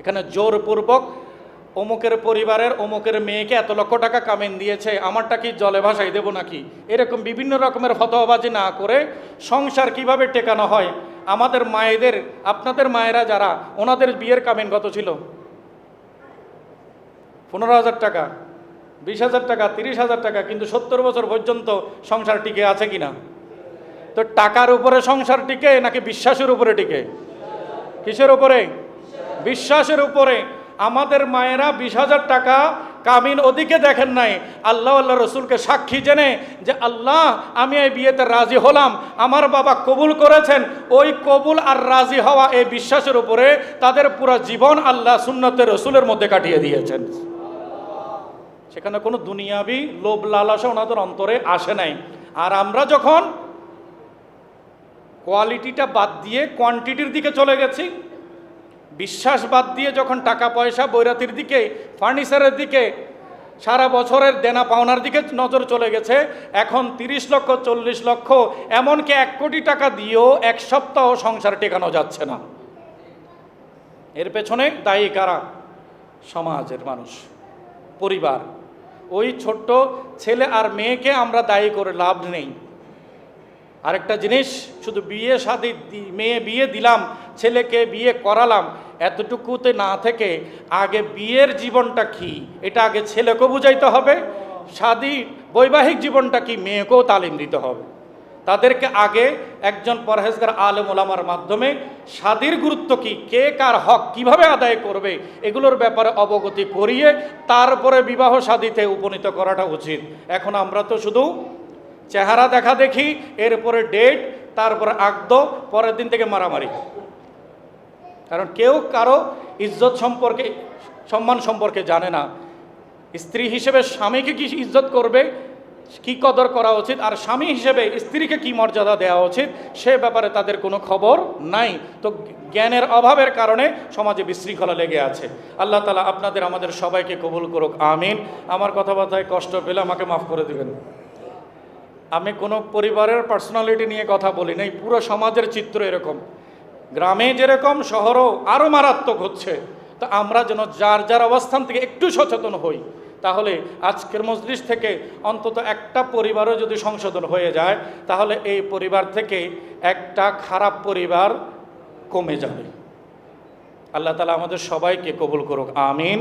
এখানে জোরপূর্বক অমুকের পরিবারের অমুকের মেয়েকে এত লক্ষ টাকা কাবিন দিয়েছে, আমারটা কি জলে ভাসাই দেবো নাকি, এরকম বিভিন্ন রকমের ফতোয়াবাজি না করে সংসার কিভাবে টেকানো হয়। আমাদের মায়েদের, আপনাদের মায়েরা যারা, ওনাদের বিয়ের কাবিন কত ছিল? 15,000 টাকা, 20,000 টাকা, 30,000 টাকা, কিন্তু 70 বছর পর্যন্ত সংসার টিকে আছে কিনা? তো টাকার উপরে সংসার টিকে নাকি বিশ্বাসের উপরে টিকে? কিসের উপরে? বিশ্বাসের উপরে। আমাদের মায়েরা 20,000 টাকা কামিন ওদিকে দেখেন নাই, আল্লাহ আল্লাহ রসুলকে সাক্ষী জেনে যে আল্লাহ আমি এই বিয়েতে রাজি হলাম, আমার বাবা কবুল করেছেন, ওই কবুল আর রাজি হওয়া এই বিশ্বাসের উপরে তাদের পুরো জীবন আল্লাহ সুন্নতের রসুলের মধ্যে কাটিয়ে দিয়েছেন। সেখানে কোনো দুনিয়াবি লোভ লালসা ওনাদের অন্তরে আসে নাই। আর আমরা যখন কোয়ালিটিটা বাদ দিয়ে কোয়ান্টিটির দিকে চলে গেছি, বিশ্বাস বাদ দিয়ে যখন টাকা পয়সা বৈরাতির দিকে, ফার্নিচারের দিকে, সারা বছরের দেনা পাওনার দিকে নজর চলে গেছে, এখন 30 লক্ষ 40 লক্ষ এমনকি 1 কোটি টাকা দিয়েও এক সপ্তাহ সংসার টেকানো যাচ্ছে না। এর পেছনে দায়ী কারা? সমাজের মানুষ, পরিবার। ওই ছোট্ট ছেলে আর মেয়েকে আমরা দায়ী করে লাভ নেই। আরেকটা জিনিস, শুধু বিয়ে শাদী, মেয়ে বিয়ে দিলাম, ছেলেকে বিয়ে করালাম, এতটুকুতে না থেকে আগে বিয়ের জীবনটা কি এটা আগে ছেলেকেও বুঝাইতে হবে, শাদী বৈবাহিক জীবনটা কি মেয়েকেও তালিম দিতে হবে। তাদেরকে আগে একজন পরহেজগার আলেম ওলামার মাধ্যমে শাদীর গুরুত্ব কি, কে কার হক কিভাবে আদায় করবে, এগুলোর ব্যাপারে অবগতি করিয়ে তারপরে বিবাহ শাদীতে উপনীত করাটা উচিত। এখন আমরা তো শুধু চেহারা দেখা দেখি, এরপরে ডেট, তারপরে আকদ, পরের দিন থেকে মারামারি। কারণ কেউ কারো ইজ্জত সম্পর্কে, সম্মান সম্পর্কে জানে না। স্ত্রী হিসেবে স্বামীকে কি ইজ্জত করবে, কি কদর করা উচিত, আর স্বামী হিসেবে স্ত্রীকে কি মর্যাদা দেওয়া উচিত, সে ব্যাপারে তাদের কোনো খবর নাই। তো জ্ঞানের অভাবের কারণে সমাজে বিশৃঙ্খলা লেগে আছে। আল্লাহ তাআলা আপনাদের আমাদের সবাইকে কবুল করুক, আমিন। আমার কথাবার্তায় কষ্ট পেলে আমাকে মাফ করে দিবেন। আমি কোনো পরিবারের পার্সোনালিটি নিয়ে কথা বলি নাই, পুরো সমাজের চিত্র এরকম। গ্রামে যেরকম, শহরও আরও মারাত্মক হচ্ছে। তো আমরা যেন যার যার অবস্থান থেকে একটু সচেতন হই, তাহলে আজকের মজলিস থেকে অন্তত একটা পরিবারও যদি সংশোধন হয়ে যায়, তাহলে এই পরিবার থেকে একটা খারাপ পরিবার কমে যাবে। আল্লাহ তাআলা আমাদের সবাইকে কবুল করুক, আমিন।